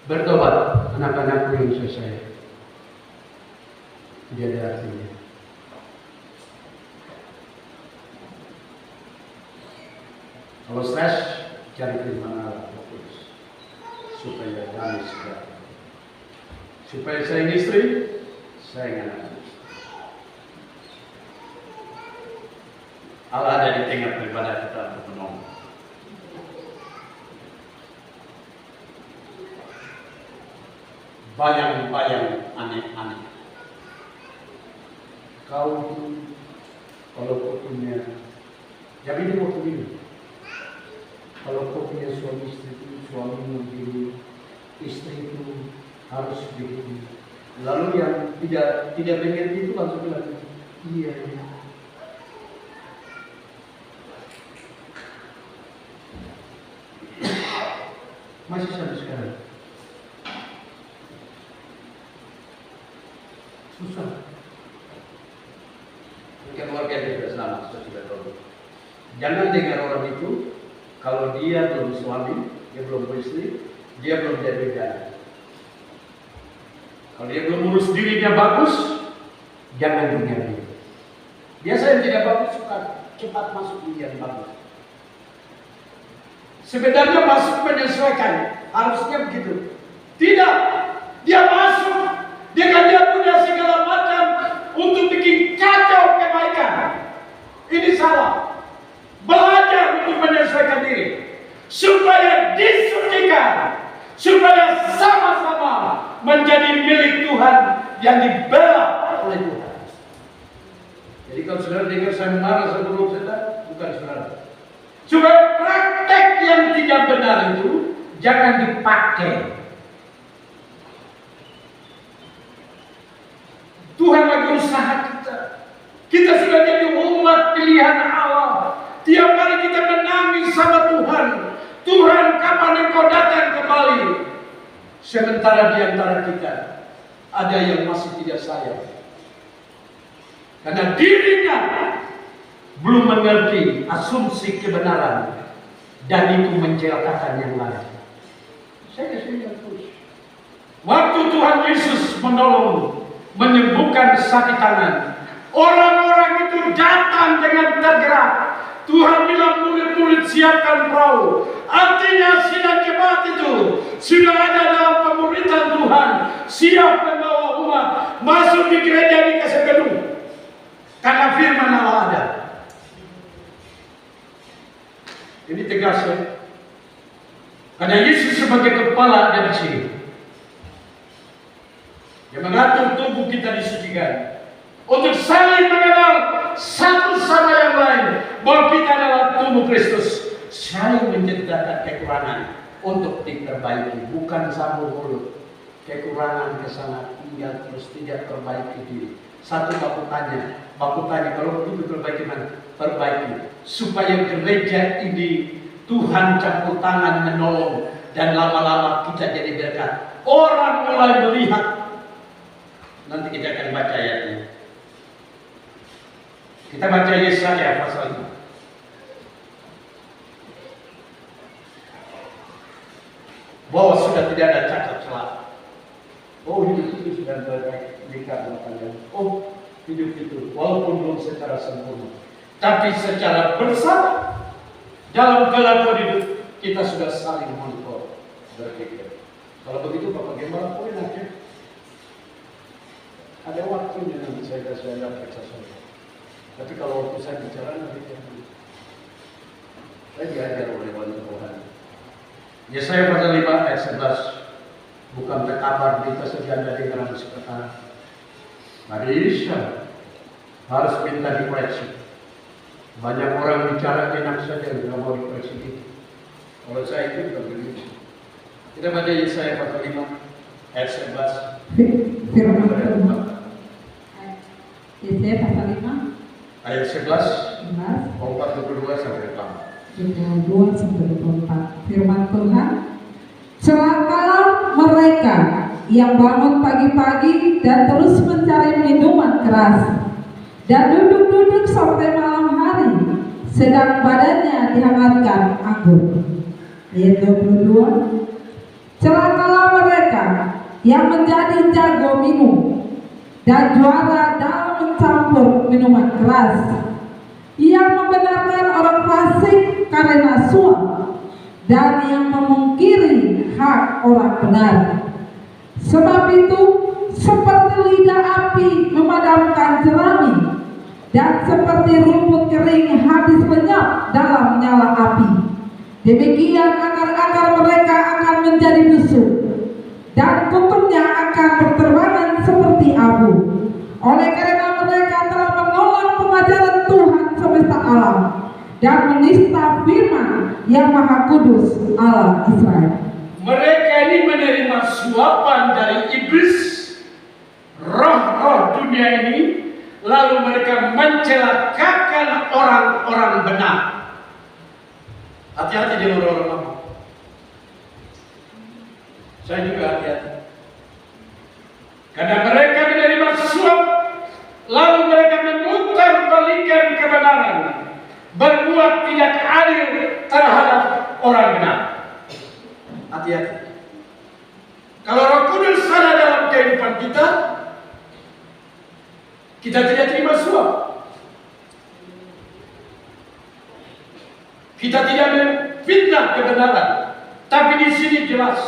Speaker 1: Bertobat anak-anakku yang saya tidak ada artinya. Kalau stres, cari firman Allah fokus supaya damai sejahtera. Supaya saya istri, saya anak. Allah ada di tengah daripada kita untuk menolong. Bayang-bayang aneh-aneh. Kau itu kalau kau punya, yang ini waktu ini, kalau kau punya suami istri itu, suami membeli istri itu Harus begini. Lalu yang tidak mengerti itu langsung bilang, iya. Masih sampai sekarang. Susah. Keluarga dia sudah selamat, sudah tahu. Jangan dengar orang itu kalau dia belum suami, dia belum istri, dia belum jadi bidadari. Kalau dia belum urus dirinya bagus, jangan dengar dia. Biasa yang tidak bagus suka cepat masuk di yang bagus. Sebenarnya masuk menyesuaikan, harusnya begitu. Tidak, dia masuk dengan dia punya segala macam untuk bikin kacau kebaikan. Ini salah. Belajar untuk menyesuaikan diri supaya disucikan, supaya sama-sama menjadi milik Tuhan yang dibela oleh Tuhan. Jadi kalau saudara dengar saya marah sebelum saudara, bukan saudara. Supaya praktek yang tidak benar itu jangan dipakai. Tuhan lagi usaha kita. Kita sudah jadi umat pilihan Allah. Tiap kali kita menangis sama Tuhan, Tuhan kapan Engkau datang kembali? Sementara di antara kita ada yang masih tidak sayang, karena dirinya belum mengerti asumsi kebenaran dan itu mencelakakan yang lain. Saya kasih terus. Waktu Tuhan Yesus menolong, menyembuhkan sakit tangan, orang-orang itu datang dengan tergerak. Tuhan bilang murid-murid siapkan perahu. Artinya sidang jemaat itu sudah ada dalam pemuritan Tuhan, siap membawa umat masuk di gereja ini kasih penuh. Karena firman Allah ada. Ini tegas ya. Karena Yesus sebagai kepala dari sini, yang mengatur tubuh kita disucikan untuk saling mengenal satu sama yang lain, bahwa kita adalah tubuh Kristus, saling menceritakan kekurangan untuk diperbaiki, bukan sambung mulut. Kekurangan kesana tinggal terus tidak perbaiki diri. Satu baku tanya kalau begitu perbaiki mana? Perbaiki supaya gereja ini Tuhan campur tangan menolong dan lama-lama kita jadi berkat. Orang mulai melihat. Nanti kita akan baca ayatnya. Kita baca Yesaya pasal 5. Bahwa sudah tidak ada cacat celah. Oh, hidup itu sudah berikat makanya. Oh, hidup itu walaupun belum secara sempurna, tapi secara bersama dalam kelakuan hidup kita sudah saling monitor berpikir. Kalau begitu Bapak Gembala poin aja. Ada waktunya nanti saya dapat sesuatu. Tapi kalau waktu saya bicara nanti saya diajar oleh wali Tuhan. Yesaya pasal 5 ayat 11. Bukan kabar berita sejalan dari dalam sekitar. Malaysia harus minta dikoreksi. Banyak orang bicara enak saja tidak mau dikoreksi itu. Kalau saya itu bukan begitu. Kita baca Yesaya pasal 5 ayat 11.
Speaker 2: Firman Tuhan. Yesaya pasal 5
Speaker 1: ayat 11. 22 sampai
Speaker 2: 22 sampai 24. Firman Tuhan. Celakalah mereka yang bangun pagi-pagi dan terus mencari minuman keras dan duduk-duduk sampai malam hari, sedang badannya dihangatkan anggur. Ayat 22. Celakalah mereka yang menjadi jago minum dan juara dalam mencampur minuman keras, yang membenarkan orang fasik karena suap, dan yang memungkiri hak orang benar. Sebab itu seperti lidah api memadamkan jerami, dan seperti rumput kering habis lenyap dalam nyala api, demikian akar-akar mereka akan menjadi busuk, dan kukunya akan berterbangan seperti abu. Oleh karena mereka telah menolak pengajaran Tuhan semesta alam dan menista firman yang Maha Kudus Allah Israel.
Speaker 1: Mereka ini menerima suapan dari iblis, roh-roh dunia ini, lalu mereka mencelakakan orang-orang benar. Hati-hati dengan orang-orang mabuk. Saya juga hati-hati. Karena mereka menerima suap, lalu mereka memutar balikan kebenaran, berbuat tidak adil terhadap orang benar. Hati-hati. Kalau Roh Kudus ada dalam kehidupan kita, kita tidak terima suap. Kita tidak memfitnah kebenaran. Tapi di sini jelas,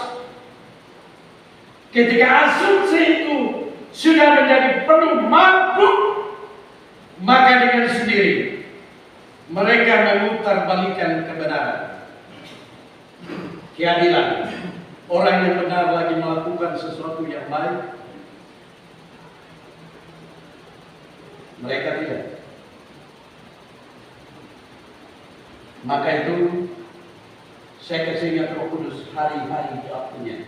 Speaker 1: ketika asumsi itu sudah menjadi penuh mabuk, maka dengan sendiri mereka memutar balikan kebenaran, keadilan. Orang yang benar lagi melakukan sesuatu yang baik, mereka tidak. Maka itu saya kasih ingat Roh Kudus hari-hari waktunya.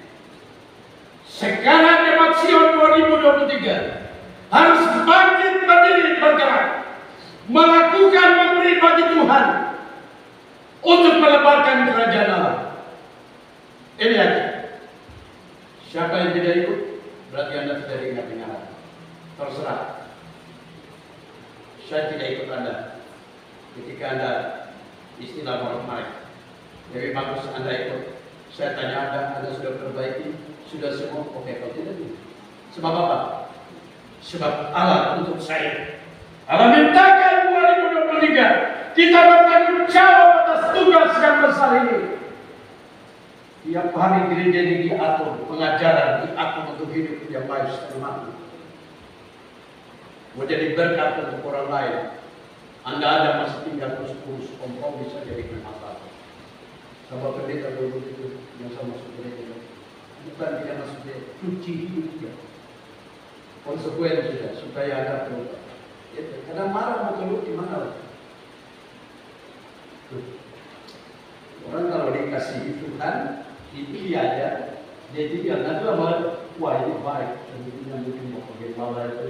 Speaker 1: Sekarang Jemaat Sion 2023 harus bangkit berdiri bergerak, melakukan memberi bagi Tuhan untuk melebarkan kerajaan Allah. Ini aja. Siapa yang tidak ikut, berarti Anda tidak ingat-ingat. Terserah. Saya tidak ikut Anda ketika Anda istilah orang. Lebih bagus Anda ikut. Saya tanya Anda sudah perbaiki, sudah semua oke, kalau tidak. Sebab apa? Sebab Allah untuk saya. Allah mintakan 2023 kita bertanggung jawab atas tugas yang besar ini. Tiap hari gereja ini diatur, pengajaran diatur untuk hidup yang baik setelah mati. Mau jadi berkat untuk orang lain. Anda ada masih tinggal terus kompromi saja dengan masalah. Sama pendeta dulu itu yang sama seperti bukan tidak masuk dia, cuci hidup dia. Konsekuensi supaya ada perubahan. Karena marah mau keluar gimana? Orang kalau dikasih Tuhan, ini aja, dia tinggal. Nanti lama, wah ini baik. Dan yang mungkin mau pakai bala itu,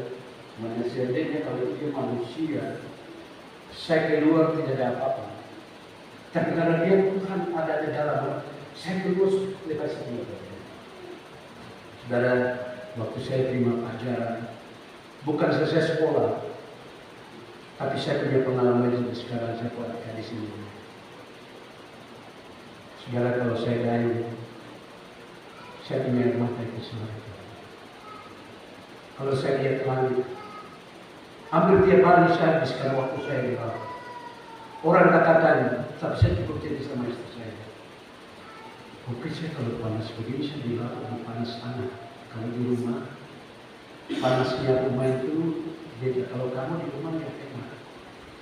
Speaker 1: manusia kalau dia manusia, saya keluar tidak ada apa-apa. Tapi karena dia Tuhan ada di dalam, saya keluar lepas semua. Saudara, waktu saya terima ajaran, bukan selesai sekolah, tapi saya punya pengalaman juga sekarang saya kuatkan di sini. Saudara, kalau saya gayu, saya punya mata itu semua. Kalau saya lihat langit, hampir tiap hari saya habiskan waktu saya di bawah. Orang katakan, tapi saya cukup jadi sama istri saya. Oke, saya kalau panas begini saya bilang lebih panas sana. Kalau di rumah, panasnya rumah itu beda. Kalau kamu di rumah ya enak.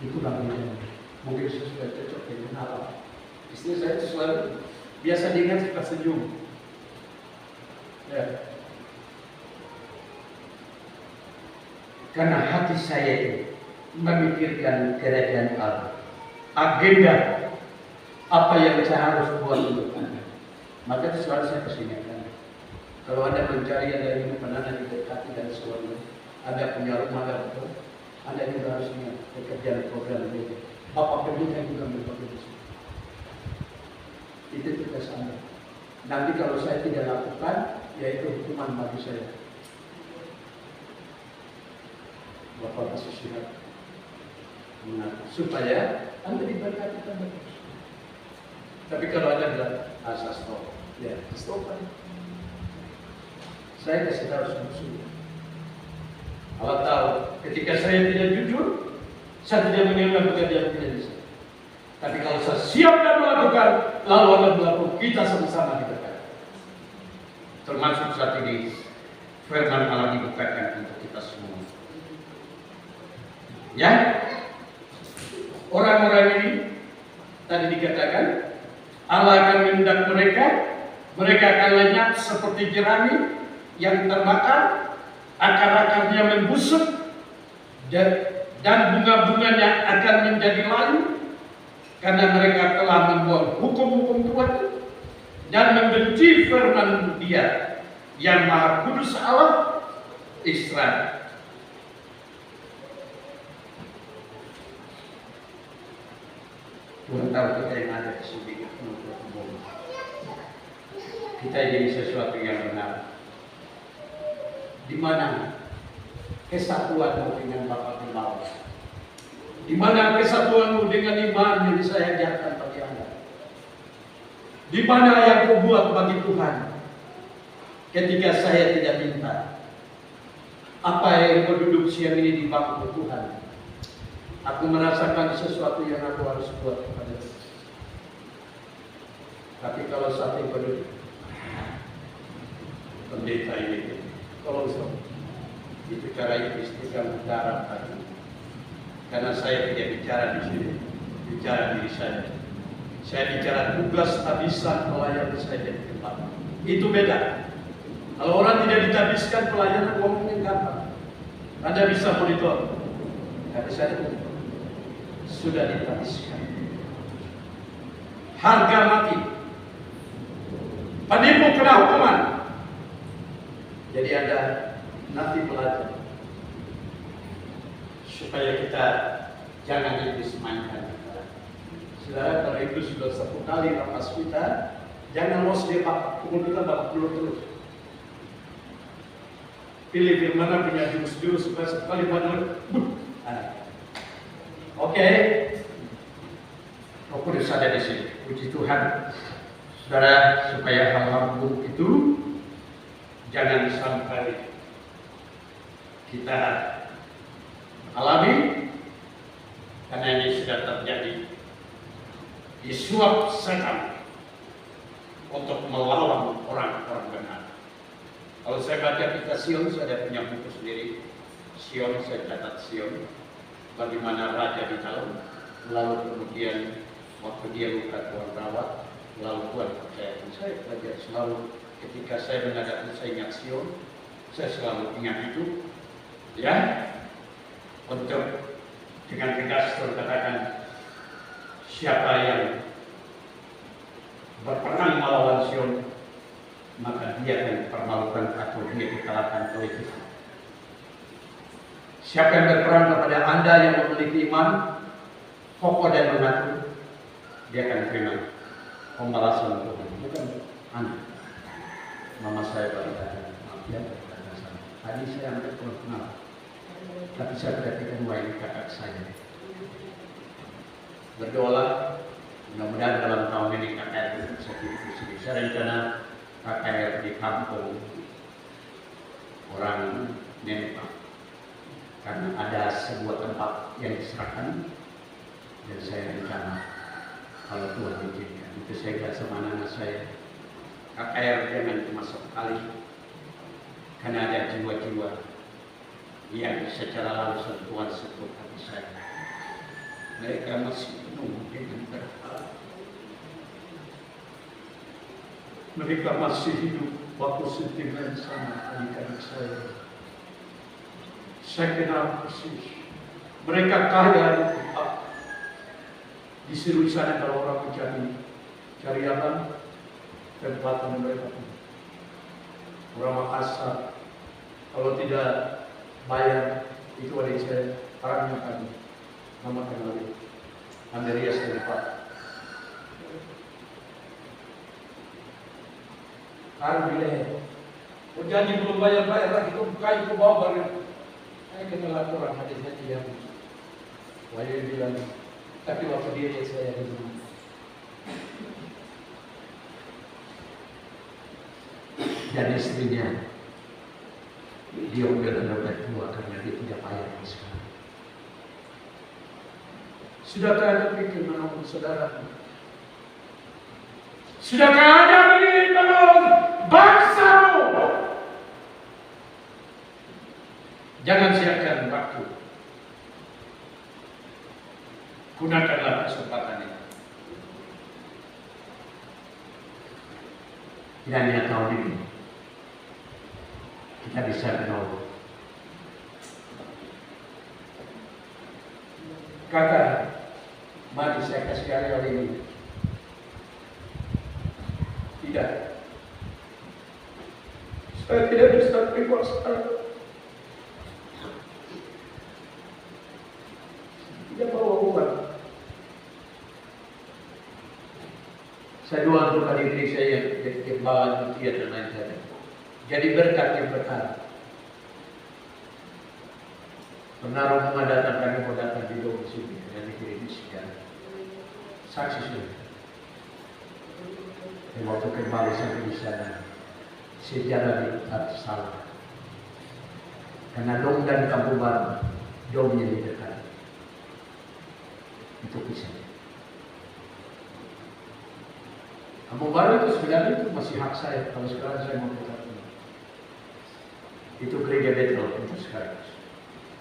Speaker 1: Itu lah bedanya. Mungkin saya sudah cocok dengan apa. Istri saya itu selalu biasa diingat suka senyum. Ya. Karena hati saya itu memikirkan kerajaan Allah. Agenda apa yang saya harus buat untuk Anda. Maka itu selalu saya kesinikan. Kalau Anda mencari ada hidupan Anda didekati dan semuanya, Anda punya rumah dan betul, Anda juga harus ingat pekerjaan program ini. Bapak pendeta juga berbagi di sini. Itu tugas Anda. Nanti kalau saya tidak lakukan, yaitu hukuman bagi saya. Bapak kasih siap supaya Anda diberkati tambah terus. Tapi kalau Anda bilang asas stop, ya stop aja. Saya kasih tahu sungguh-sungguh. Allah tahu ketika saya tidak jujur, saya tidak mengingat pekerjaan tidak bisa. Tapi kalau saya siap dan melakukan, lalu Anda melakukan, kita sama-sama diberkati. Termasuk saat ini firman Allah dibukakan untuk kita semua. Ya, orang-orang ini tadi dikatakan Allah akan mendak mereka akan lenyap seperti jerami yang terbakar, akar-akarnya membusuk dan bunga-bunganya akan menjadi layu karena mereka telah membuang hukum-hukum Tuhan dan membenci firman Dia. yang Maha Kudus Allah Israel. Tuhan tahu kita yang ada di sini kita ingin sesuatu yang benar. Di mana kesatuanmu dengan Bapa di bawah? Di mana kesatuanmu dengan iman yang saya ajarkan bagi Anda? Di mana yang kau buat bagi Tuhan ketika saya tidak minta? Apa yang kau duduk siang ini di bangku Tuhan? Aku merasakan sesuatu yang aku harus buat kepada Tuhan. Tapi kalau saat ini kau duduk, pendeta ini, kalau itu cara itu istiqamah darah tadi. Karena saya tidak bicara di sini, bicara diri saya. Saya bicara tugas tabisan pelayan saya di tempat. Itu beda. Kalau orang tidak ditabiskan pelayanan, ngomongnya gampang. Anda bisa monitor. Tapi saya sudah ditabiskan. Harga mati. Penipu kena hukuman. Jadi Anda nanti belajar supaya kita jangan iblis mainkan kita. Saudara, kalau itu sudah 1 kali lepas kita, jangan los dia pukul kita babak belur terus. Pilih firman punya jurus-jurus supaya 1 kali badul. Oke. Roh Kudus ada di sini. Puji Tuhan. Saudara, supaya hal-hal buruk itu jangan sampai kita alami, karena ini sudah terjadi. Disuap setan untuk melawan orang-orang benar. Kalau saya baca kita Sion, saya ada punya buku sendiri. Sion, saya catat Sion. Bagaimana raja di dalam, lalu kemudian waktu dia luka Tuhan rawat, lalu Tuhan percayakan. Saya belajar selalu ketika saya menghadapi, saya ingat Sion, saya selalu ingat itu, ya, untuk dengan tegas Tuhan katakan, siapa yang berperang melawan Sion, maka dia akan dipermalukan atau dia dikalahkan oleh Tuhan. Siapa yang berperang kepada Anda yang memiliki iman kokoh dan mengatur, dia akan terima pembalasan Tuhan. Bukan Anda. Mama saya berkata, maaf ya, tadi saya hampir kenal, tapi saya perhatikan wah ini kakak saya. Berdoa, mudah-mudahan dalam tahun ini KKR itu bisa diikuti. Saya rencana KKR di kampung orang Nempa, karena ada sebuah tempat yang diserahkan, dan saya rencana kalau Tuhan izinkan itu saya lihat sama anak saya, KKR jangan cuma sekali, karena ada jiwa-jiwa yang secara langsung Tuhan sebut hati saya. Mereka masih penuh dengan berharap. Mereka masih hidup waktu sentimen sama adik-adik saya. Saya kenal persis. Mereka kaya disuruh di sana kalau orang cari apa? Tempatan mereka. Orang Makassar, kalau tidak bayar itu adik saya orangnya kami. Nama kenali Andreas dan Pak. Karena bila janji belum bayar lagi, itu buka itu bawa barang. Saya kenal orang hadisnya dia. Wahyu bilang, tapi waktu dia saya di rumah. Dan istrinya dia udah tua karena dia tidak bayar sekarang. Sudahkah Anda pikir menolong saudara? Sudahkah Anda ingin menolong bangsamu? Jangan siapkan waktu. Gunakanlah kesempatan ini. Kiranya tahun ini kita bisa menolong. Kakak, mari saya kasih hal ini. Tidak. Saya tidak bisa terima sekarang. Tidak bawa uang. Saya doa untuk adik-adik saya yang kekembangan utia dan lain sebagainya. Jadi berkat yang berkah. Menaruh mengadatkan kami mau datang di dalam sini dan negeri ini sekian. Saksi sudah. Dan waktu kembali sampai di sana, sejarah di salah. Karena dom dan kampung baru, domnya di dekat. Itu kisah. Kampung baru itu sebenarnya itu masih hak saya. Kalau sekarang saya mau putar. Itu gereja Betel itu sekarang.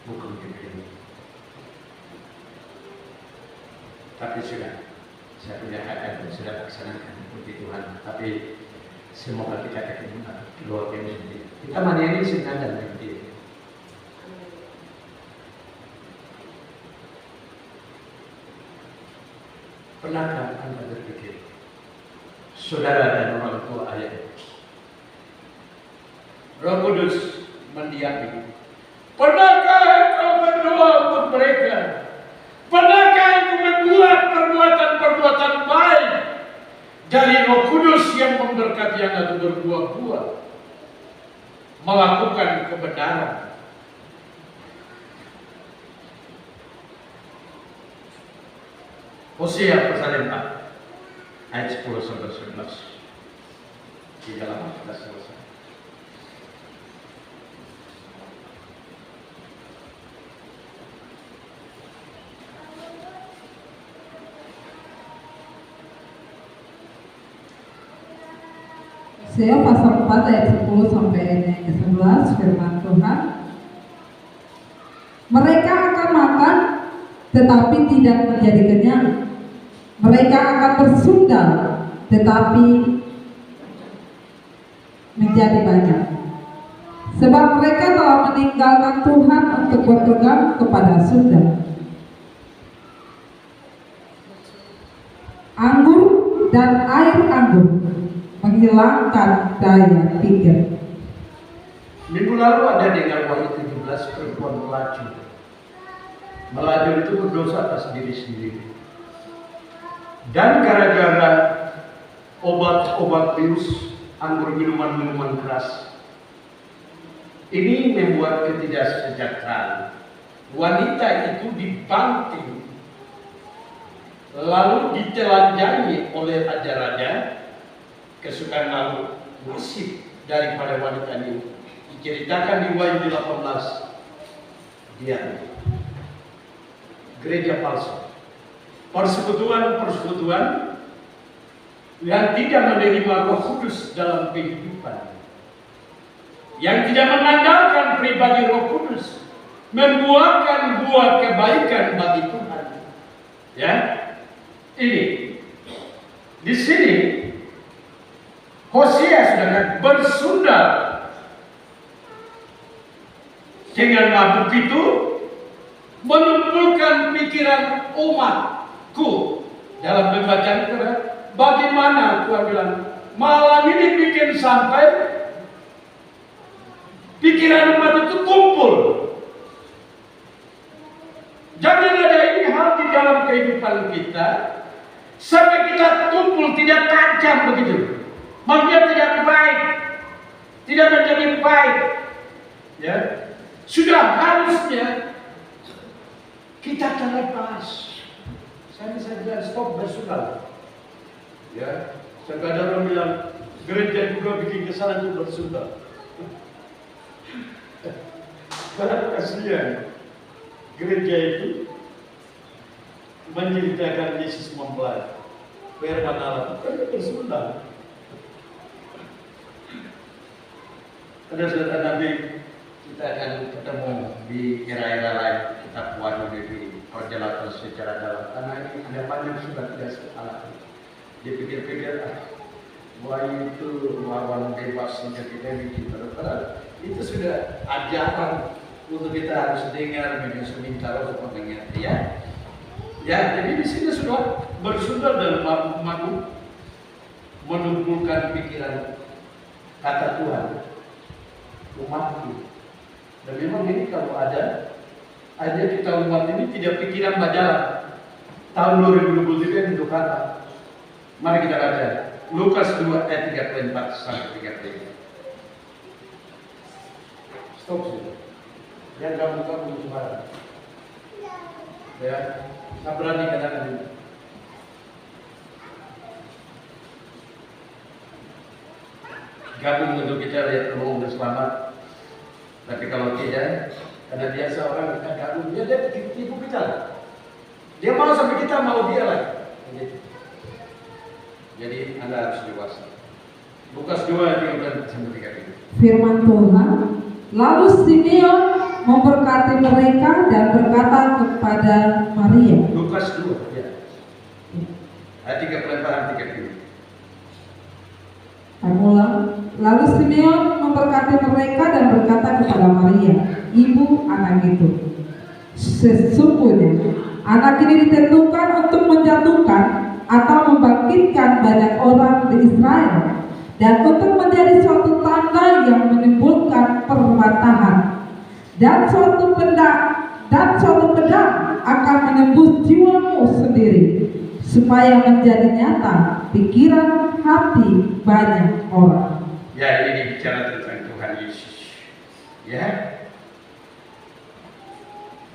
Speaker 1: Bukan gereja ini. Tapi sudah. Saya punya hak dan sudah laksanakan puji Tuhan. Tapi semoga kita ketemu keluarga ini sendiri. Kita melayani sebenarnya dengan dia. Pernahkah Anda berpikir saudara dan orang tua ayah Roh Kudus mendiami? Pernahkah engkau berdoa untuk mereka? Pernahkah engkau membuat perbuatan-perbuatan baik dari Roh Kudus yang memberkati Anda berbuah-buah, melakukan kebenaran? Hosea pasal 4 ayat 10 sampai 11 di dalam kita selesai.
Speaker 2: Hosea pasal 4 ayat 10 sampai ayat yang ke-11 firman Tuhan. Mereka akan makan tetapi tidak menjadi kenyang. Mereka akan bersundal tetapi menjadi banyak. Sebab mereka telah meninggalkan Tuhan untuk berpegang kepada sundal, anggur dan air anggur, menghilangkan daya pikir.
Speaker 1: Minggu lalu ada dengar Wahyu 17 perempuan melaju. Melaju itu berdosa atas diri sendiri. Dan gara-gara obat-obat bius, anggur, minuman-minuman keras, ini membuat ketidaksejahteraan. Wanita itu dibanting, lalu ditelanjangi oleh raja-raja, kesukaan lalu musik daripada wanita ini. Diceritakan di Wahyu 18, dia gereja palsu. Persekutuan yang tidak menerima Roh Kudus dalam kehidupan, yang tidak mengandalkan pribadi Roh Kudus, membuahkan buah kebaikan bagi Tuhan. Ya, ini di sini Hosea sedang bersundal dengan mabuk itu, menumpukan pikiran umatku. Dalam pembacaan itu, bagaimana Tuhan bilang, malam ini bikin sampai pikiran umat itu kumpul. Jangan ada ini hal di dalam kehidupan kita sampai kita kumpul tidak tajam begitu. Maksudnya tidak baik, tidak menjadi baik. Ya, sudah harusnya kita terlepas. Saya bilang stop bersundal. Ya, sampai ada orang bilang gereja juga bikin kesalahan itu bersundal. Karena kasihan gereja itu menceritakan Yesus mempelai firman Allah, bukan bersundal. Pada saat Nabi kita akan ketemu di era-era lain, kita buat di perjalanan secara dalam, karena ini ada banyak sudah tidak salah. Dipikir-pikir, Wahyu itu lawan bebas sehingga kita bikin padahal itu sudah ajaran untuk kita harus dengar, minta roh untuk mengerti ya. Ya, jadi di sini sudah bersundal dalam mabuk, menumpukan pikiran kata Tuhan. umatku. Dan memang ini kalau ada kita umat ini tidak pikiran berjalan. Tahun 2023 itu kata. Mari kita baca Lukas 2 ayat 34 sampai 35. Stop sih. Yang gabung-gabung sembarang. Ya, tak berani katakan ini. Gabung untuk kita lihat rumah udah selamat. Tapi kalau tidak, karena dia seorang kita gabung, dia tipu kita lah. Dia mau sampai kita mau dia lagi. Jadi Anda harus dewasa. Lukas 2 ayat 33.
Speaker 2: Firman Tuhan, lalu Simeon memberkati mereka dan berkata kepada Maria.
Speaker 1: Lukas 2 ya. Ayat 34
Speaker 2: Kami ulang. Lalu Simeon memberkati mereka dan berkata kepada Maria, ibu anak itu, sesungguhnya anak ini ditentukan untuk menjatuhkan atau membangkitkan banyak orang di Israel dan untuk menjadi suatu tanda yang menimbulkan permatahan dan suatu pedang akan menembus jiwamu sendiri supaya menjadi nyata pikiran hati banyak orang.
Speaker 1: Ya, ini bicara tentang Tuhan Yesus. Ya.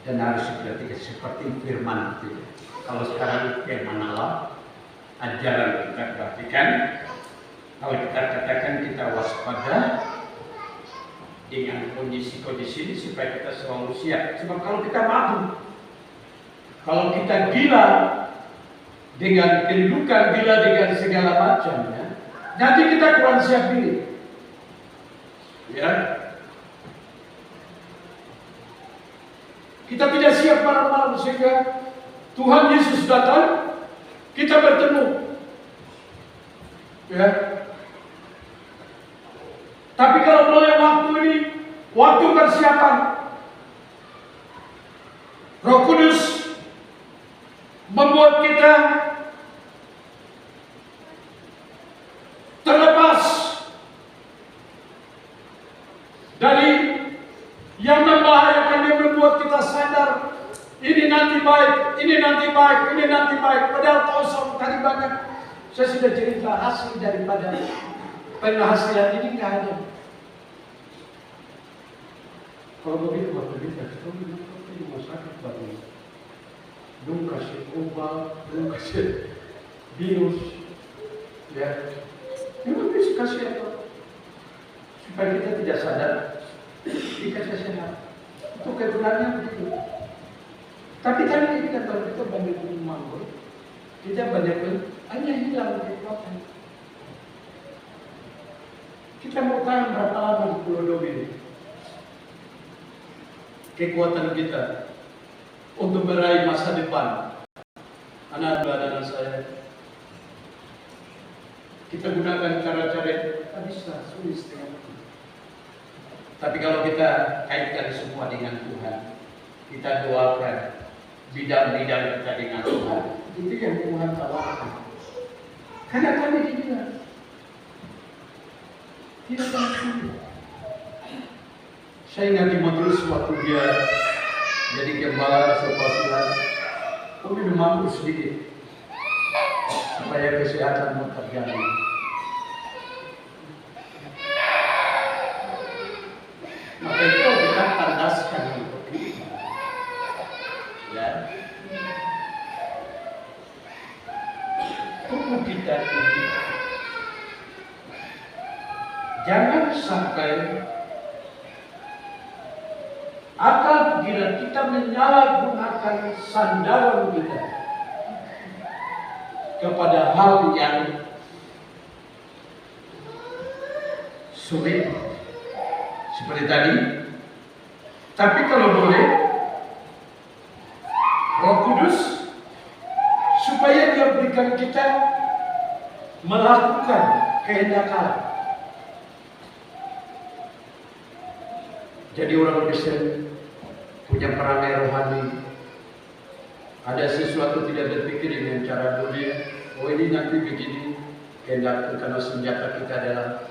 Speaker 1: Dan harus diperhatikan seperti firman itu. Kalau sekarang firman Allah, ajaran kita perhatikan. Kalau kita katakan kita waspada dengan kondisi-kondisi ini supaya kita selalu siap. Sebab kalau kita mabuk, kalau kita gila dengan kedudukan, gila dengan segala macamnya, nanti kita kurang siap diri. Ya, kita tidak siap malam-malam sehingga Tuhan Yesus datang, kita bertemu. Ya. Tapi kalau mulai waktu ini, waktu persiapan, Roh Kudus membuat kita terlepas dari yang membahayakan, yang membuat kita sadar ini nanti baik, ini nanti baik, ini nanti baik. Padahal kosong tadi banyak. Saya sudah cerita hasil daripada penghasilan ini nggak ada. Kalau begitu waktu kita di rumah sakit baru, belum kasih obat, belum kasih virus, ya. Memang bisa kasih apa? Supaya kita tidak sadar, dikasih sehat. Itu kebenarannya begitu. Tapi tadi kita kalau kita banyak manggur, kita banyak hanya hilang kekuatan. Kita mau tahan berapa lama di Pulau Dobe ini? Kekuatan kita untuk meraih masa depan anak-anak saya. Kita gunakan cara-cara tak bisa, sulit setengah. Tapi kalau kita kaitkan semua dengan Tuhan, kita doakan bidang-bidang kita dengan Tuhan, itu yang Tuhan tawarkan. Karena kami tidak sulit. Saya ingat Timotius waktu dia jadi gembala sepasukan, minum mampu sedikit supaya kesehatanmu terjaga. Maka itu kita tandaskan untuk kita. Ya. Tubuh kita ini jangan sampai akal pikiran kita menyalahgunakan sandaran kita kepada hal yang sulit seperti tadi. Tapi kalau boleh, Roh Kudus supaya Dia berikan kita melakukan kehendak Allah. Jadi orang Kristen punya perangai rohani. Ada sesuatu tidak berpikir dengan cara dunia. Oh ini nanti begini kehendak, karena senjata kita adalah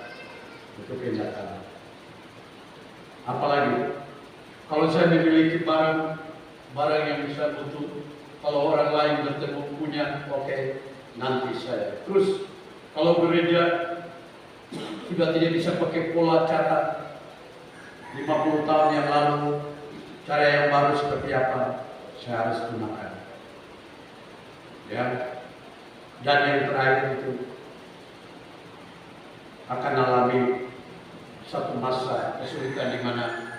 Speaker 1: untuk kehendak Allah. Apalagi kalau saya memiliki barang yang bisa butuh, kalau orang lain bertemu punya, oke, nanti saya. Terus kalau gereja sudah tidak bisa pakai pola cara 50 tahun yang lalu, cara yang baru seperti apa, saya harus gunakan. Ya. Dan yang terakhir itu akan alami satu masa kesulitan di mana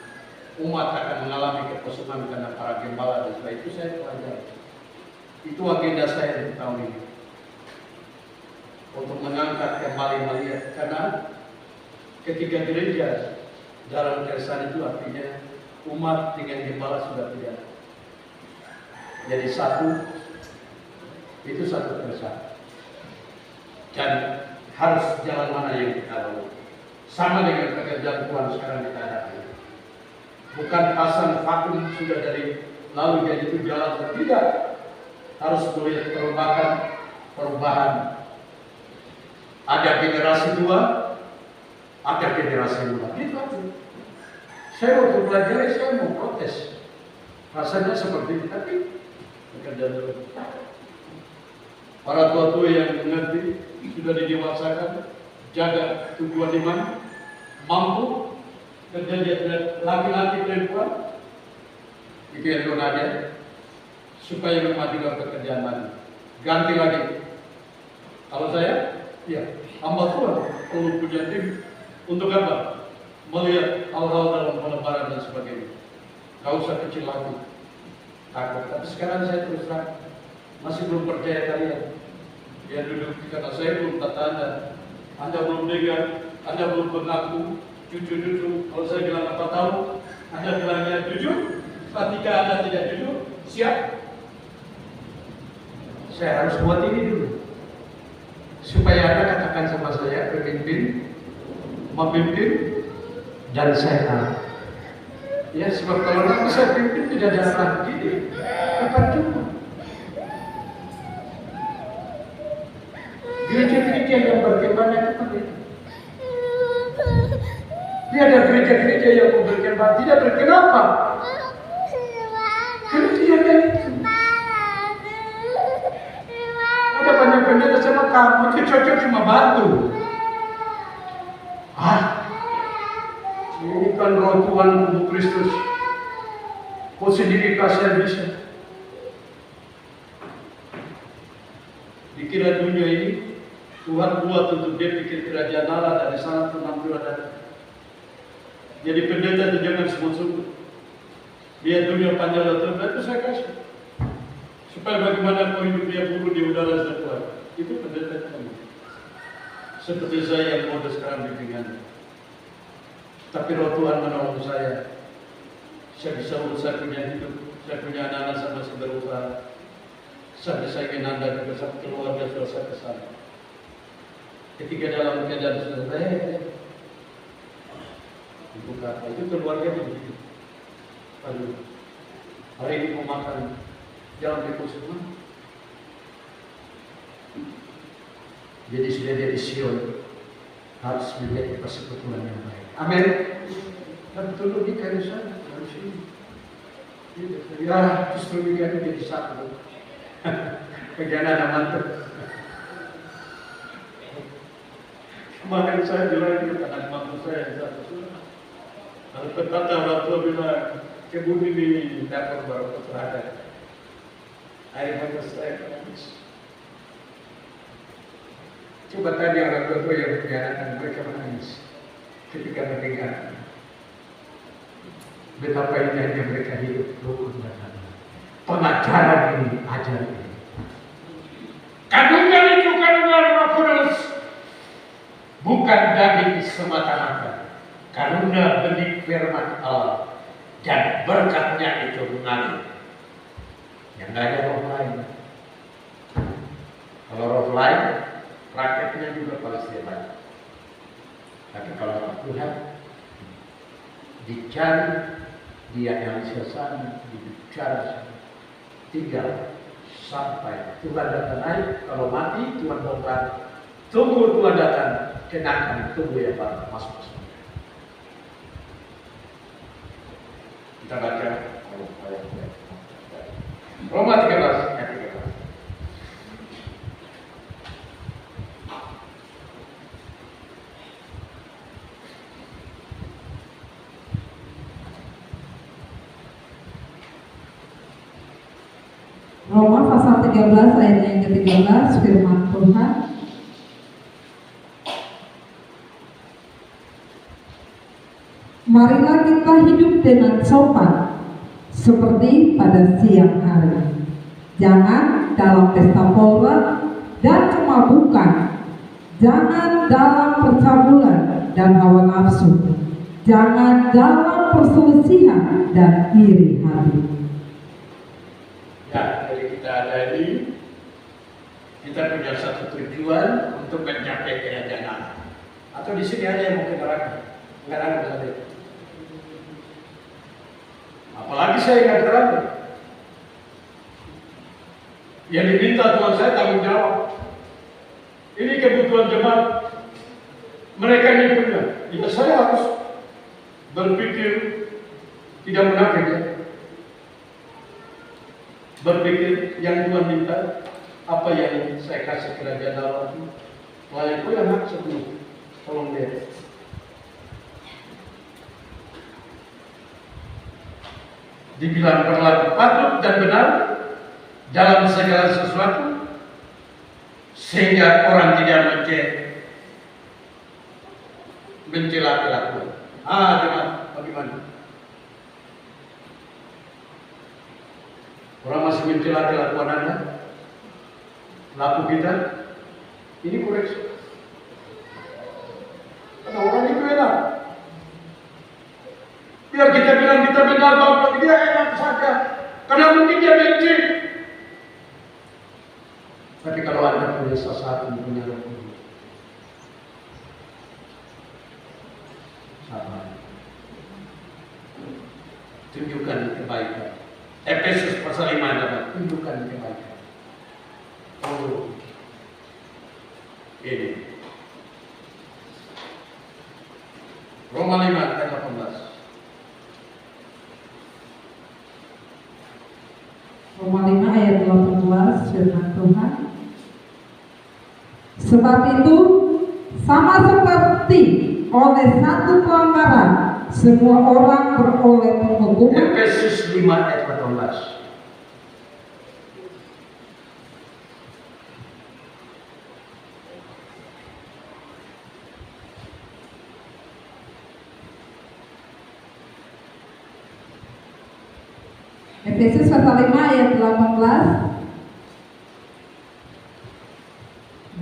Speaker 1: umat akan mengalami kekosongan karena para gembala, dan setelah itu saya pelajari. Itu agenda saya di tahun ini, untuk mengangkat kembali melihat, karena ketika gereja dalam keresahan itu artinya umat dengan gembala sudah tidak jadi satu, itu satu keresahan. Dan harus jalan mana yang kita lalui. Sama dengan pekerjaan Tuhan sekarang kita hadapi. Bukan pasang vakum sudah dari lalu jadi itu jalan, tidak. Harus melihat perubahan. Ada generasi tua, ada generasi muda. Gitu aja. Saya waktu belajar, saya mau protes. Rasanya seperti itu, tapi pekerjaan dulu. Para tua-tua yang mengerti, sudah didewasakan, jaga tujuan iman, mampu kerja laki-laki perempuan, itu yang Tuhan ada, supaya memajukan pekerjaan lagi. Ganti lagi. Kalau saya, ya, hamba Tuhan perlu punya tim untuk apa? Melihat hal-hal dalam pelebaran dan sebagainya. Gak usah kecil lagi, takut. Tapi sekarang saya terus terang masih belum percaya kalian. Ya duduk karena saya belum tanda, Anda belum dengar, Anda belum mengaku, jujur. Kalau saya bilang apa tahu, Anda bilangnya jujur. Ketika Anda tidak jujur, siap. Saya harus buat ini dulu, supaya Anda katakan sama saya, pemimpin, memimpin, dan saya tahu. Ya, sebab kalau nanti saya pimpin tidak ada arah begini, kapan cukup? Gereja-gereja yang berkembang itu kan itu. Dia ada gereja-gereja yang berkembang, tidak berkenapa. Karena tidak ada itu. Ada banyak pendeta sama kamu, itu cocok cuma batu. Ini kan roh Tuhan untuk Kristus. Kau sendiri kasih bisa. Dikira dunia ini Tuhan buat untuk dia pikir kerajaan Allah, dari sana penampilan ada. Jadi pendeta itu jangan sungguh-sungguh. Dia dunia panjang dan terbaik, itu saya kasih. Supaya bagaimana kau hidup dia buru di udara Tuhan. Itu pendeta kami. Seperti saya yang modal sekarang di pinggan. Tapi roh Tuhan menolong saya. Saya bisa urus, saya punya hidup, saya punya anak-anak, saya masih berusaha. Sampai saya ingin Anda juga sama keluarga sudah saya kesana. Ketika dalam keadaan sudah baik, dibuka itu keluarga begitu. Aduh, hari ini mau makan, jangan ikut semua. Jadi sudah dari Sion harus menjadi persekutuan yang baik. Amin. Dan betul logika di sana harus ini. Ya, justru logika itu jadi satu. Bagian ada mantap. Kemarin saya bilang itu anak mantu saya di satu surah. Lalu berkata orang tua bilang, kebun ini dapur baru terhadap. Air mata saya menangis. Coba tanya orang tua yang punya anak, mereka menangis ketika mendengar betapa indahnya mereka hidup rukun dan damai. Pengajaran ini, ajaran ini. Kandungan itu kandungan Roh Kudus, bukan daging semata-mata. Karena benih firman Allah dan berkatnya itu mengalir. Yang nggak ada roh lain. Kalau roh lain, rakyatnya juga pasti lain. Tapi kalau Tuhan dicari, dia yang sana, dibicara tinggal sampai Tuhan datang naik. Kalau mati Tuhan bongkar. Tunggu Tuhan datang, kenakan tunggu ya Pak, masuk. Kita baca Roma 13 ayat 13.
Speaker 2: Roma pasal 13 ayat yang ke-13, firman Tuhan. Marilah kita hidup dengan sopan seperti pada siang hari. Jangan dalam pesta pora dan kemabukan. Jangan dalam percabulan dan hawa nafsu. Jangan dalam perselisihan dan iri hati.
Speaker 1: Ya, jadi kita ada ini, kita punya satu tujuan untuk mencapai kerajaan Allah. Atau di sini ada yang mau ke neraka, nggak ada misalnya. Apalagi saya nggak neraka. Yang diminta Tuhan saya tanggung jawab. Ini kebutuhan jemaat. Mereka ini punya. Ya saya harus berpikir tidak munafik ya. Berpikir yang Tuhan minta, apa yang saya kasih kerajaan Allah itu, layak yang hak sepenuh. Tolong lihat. Dibilang berlaku patut dan benar dalam segala sesuatu, sehingga orang tidak mencela kelakuan. Bagaimana? Orang masih mencela kelakuan Anda, laku kita, ini koreksi. Karena orang itu enak. Biar kita bilang kita benar, bahwa dia enak saja. Karena mungkin dia benci. Tapi kalau Anda punya sesuatu, punya Roh Kudus, sabar. Tunjukkan kebaikan. Efesus pasal 5 dapat tunjukkan kebaikan. Oh, ini Roma 5 ayat 18.
Speaker 2: Roma 5 ayat 18, firman Tuhan. Sebab itu sama seperti oleh satu pelanggaran semua orang beroleh penghukuman.
Speaker 1: Efesus 5 ayat 18.
Speaker 2: Efesus pasal 5 ayat 18.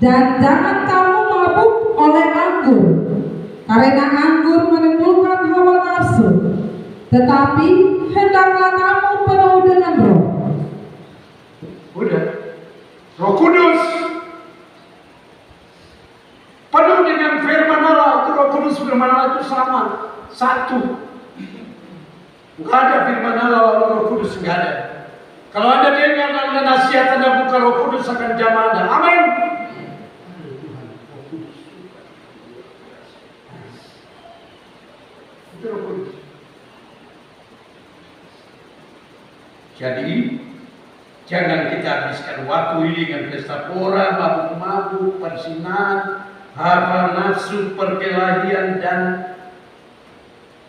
Speaker 2: Dan jangan kamu mabuk oleh anggur, karena anggur menimbulkan hawa nafsu, tetapi hendaklah kamu penuh dengan Roh.
Speaker 1: Udah, Roh Kudus penuh dengan firman Allah. Itu Roh Kudus, firman Allah itu sama, satu. Enggak ada firman Allah lalu Roh Kudus, enggak ada. Kalau Anda dengar dan nasihat Anda bukan Roh Kudus akan jamaah Anda. Amin. Itu Roh Kudus. Jadi jangan kita habiskan waktu ini dengan pesta pora, mabuk-mabuk, persinahan, hawa nafsu, perkelahian dan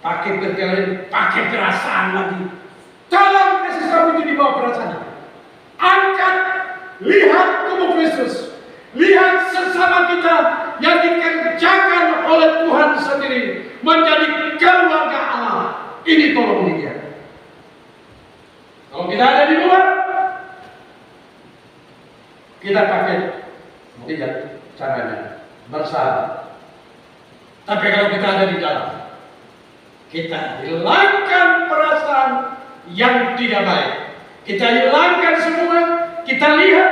Speaker 1: pakai perasaan lagi. Dalam Kristus kamu itu dibawa perasaan. Angkat, lihat tubuh Kristus, lihat sesama kita yang dikerjakan oleh Tuhan sendiri menjadi keluarga Allah. Ini tolong dia. Kalau kita ada di luar, kita pakai tidak caranya bersahabat. Tapi kalau kita ada di dalam, kita hilangkan perasaan yang tidak baik. Kita hilangkan semua. Kita lihat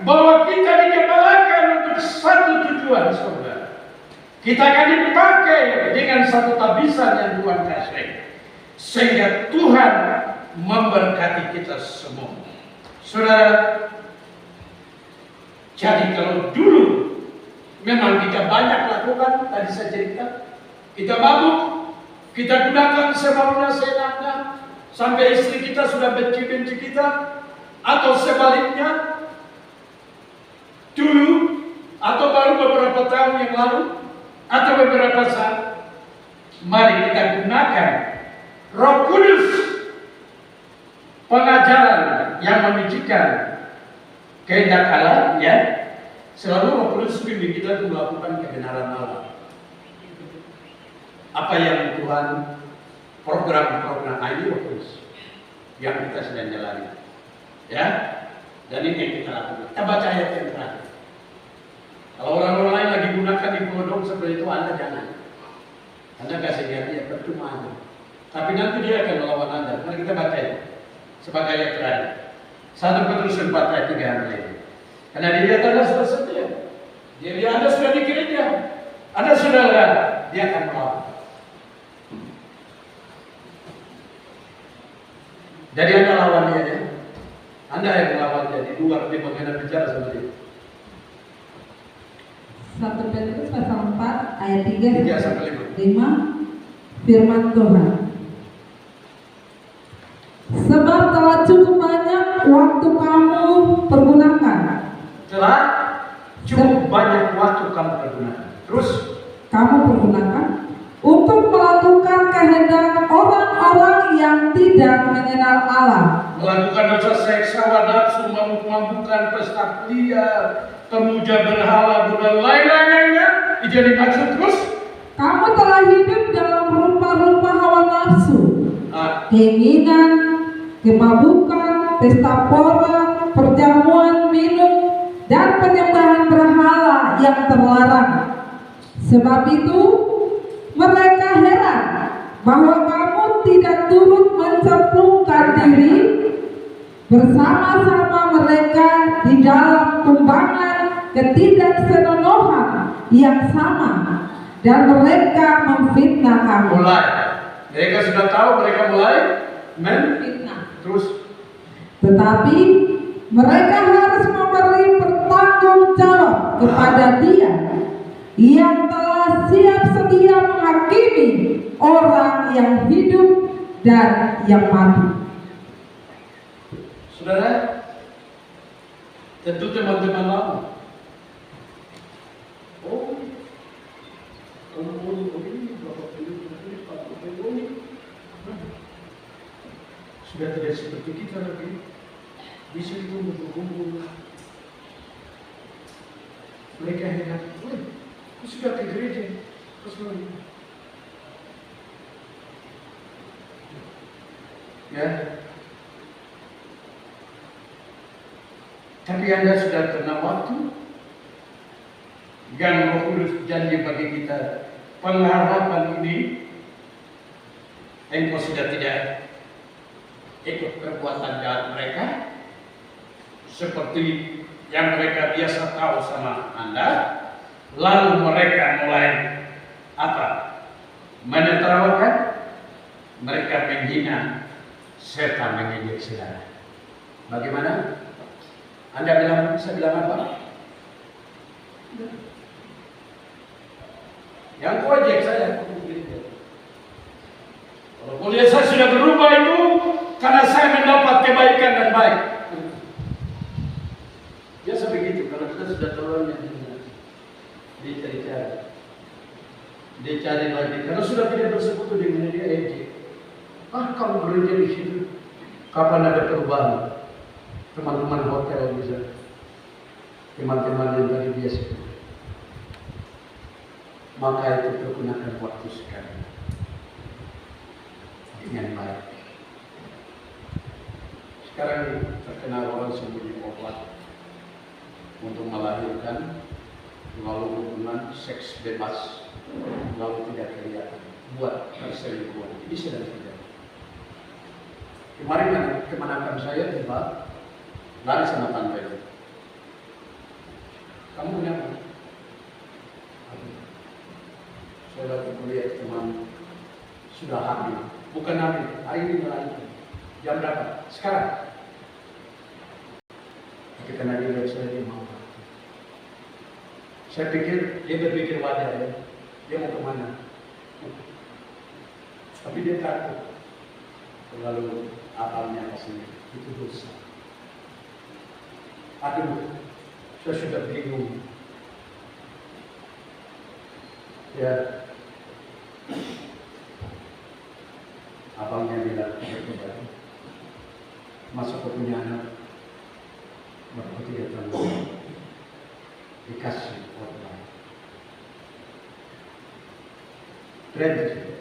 Speaker 1: bahwa kita dikepalakan untuk satu tujuan, saudara. Kita akan dipakai dengan satu tabisan yang Tuhan kasih, sehingga Tuhan memberkati kita semua. Saudara, jadi kalau dulu memang kita banyak lakukan, tadi saya cerita, kita mabuk, kita gunakan semaunya, seenaknya, sampai istri kita sudah benci-benci kita, atau sebaliknya, dulu atau baru beberapa tahun yang lalu, atau beberapa saat, mari kita gunakan Roh Kudus, pengajaran yang menunjukkan kehendak Allah, ya. Selalu Roh Kudus bimbing kita untuk melakukan kebenaran Allah. Apa yang Tuhan program-program ini Roh Kudus yang kita sedang jalani, ya. Dan ini yang kita lakukan. Kita baca ayat yang terakhir. Kalau orang-orang lain lagi gunakan di bodong seperti itu, Anda jangan. Anda kasih dia percuma aja. Tapi nanti dia akan melawan Anda. Mari kita baca itu sebagai ayat terakhir. 1 Petrus 4 ayat 3 ini. Karena dia lihat Anda sudah setia, dia lihat Anda sudah di gereja, Anda sudah lihat, dia akan melawan. Jadi Anda lawan dia, ya. Anda yang melawan dia di luar, di mengenai bicara sama dia.
Speaker 2: 1 Petrus pasal 4 ayat 3
Speaker 1: sampai
Speaker 2: 5 firman Tuhan. Sebab telah cukup banyak waktu kamu pergunakan.
Speaker 1: Telah cukup banyak waktu kamu pergunakan. Terus
Speaker 2: kamu pergunakan untuk melakukan kehendak orang-orang yang tidak mengenal Allah.
Speaker 1: Melakukan dosa seks, hawa nafsu, memabukkan, pesta liar, pemuja berhala, dan lain-lainnya. Itu yang dimaksud. Terus
Speaker 2: kamu telah hidup dalam rupa-rupa hawa nafsu, keinginan, kemabukan, pesta pora, perjamuan, minum, dan penyembahan berhala yang terlarang. Sebab itu mereka heran bahwa kamu tidak turut mencemplungkan diri bersama-sama mereka di dalam tumbangan ketidaksenonohan yang sama, dan mereka memfitnah kamu.
Speaker 1: Mereka sudah tahu, mereka mulai
Speaker 2: memfitnah.
Speaker 1: Terus
Speaker 2: tetapi mereka harus memberi pertanggung jawab kepada Dia yang telah siap sedia menghakimi orang yang hidup dan yang mati.
Speaker 1: Saudara, tentu teman-teman lama. Sudah tidak seperti kita lagi. Bisa itu berkumpul. Mereka heran, aku sudah ke gereja. Ya. Tapi Anda sudah kena waktu. Yang Roh Kudus janji bagi kita pengharapan ini. Engkau sudah tidak ikut perbuatan jahat mereka seperti yang mereka biasa tahu sama Anda. Lalu mereka mulai apa? Menertawakan, mereka menghina serta mengejek saudara. Bagaimana? Anda bisa bilang apa? Yang kau ejek saya. Kalau kau lihat saya sudah berubah itu karena saya mendapat kebaikan dan baik. Biasa begitu, kalau kita sudah tolongnya dia cari lagi, karena sudah tidak bersekutu dengan dia ejek. Kamu bekerja di situ, kapan ada perubahan? Teman-teman hotel bisa, teman-teman yang tadi biasa, maka itu pergunakan waktu sekarang dengan baik. Sekarang terkenal orang sembunyi obat untuk melahirkan, lalu hubungan seks bebas, lalu tidak kelihatan, buat perselingkuhan. Ini sedang terjadi. Kemarin kemenakan saya tiba lari sama tante. Kamu kenapa? Saya lagi melihat teman sudah hamil, bukan hamil, hari ini melahirkan. Jam berapa? Sekarang. Tapi karena dia lihat saya, dia mau. Saya pikir dia berpikir wajar ya. Dia mau kemana? Tapi dia takut. lalu akalnya kasih itu dosa. Aduh, saya sudah bingung. Ya, abangnya bilang kepada masa kau punya anak, maka tidak tahu dikasih orang. Trend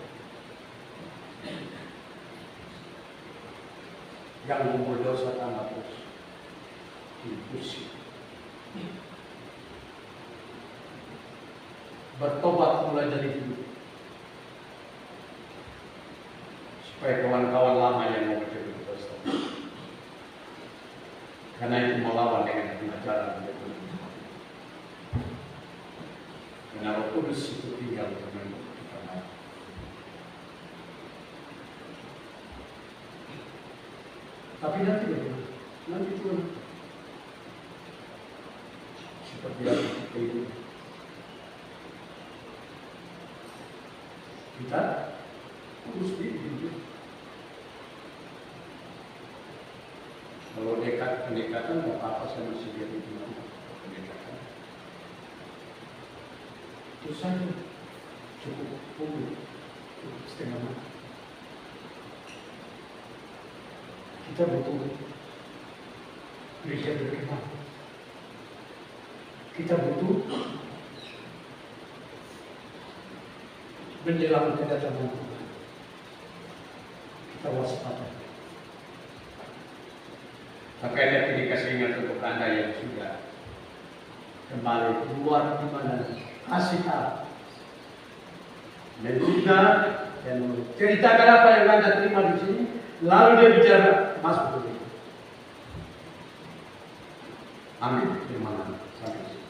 Speaker 1: yang berdosa tambah terus impulsif. Bertobat mulai dari dulu supaya kawan-kawan lama yang mau menjadi berdosa, karena itu melawan dengan pengajaran yang benar. Karena Roh Kudus itu tinggal dengan kita. Tapi nanti Tuhan seperti yang kita itu. Kita harus dihidup. Kalau pendekatan nggak apa-apa, saya masih dia itu pendekatan. Itu saja cukup umur, cukup setengah mati. Kita butuh gereja berkembang. Kita butuh menjelang kedatangan Tuhan. Kita waspada. Makanya ini kasih ingat untuk Anda yang sudah kembali keluar di mana kasih tahu. Dan juga dan ceritakan apa yang Anda terima di sini, lalu dia bicara masuk ke sini. Amin. Terima kasih. Sampai sini.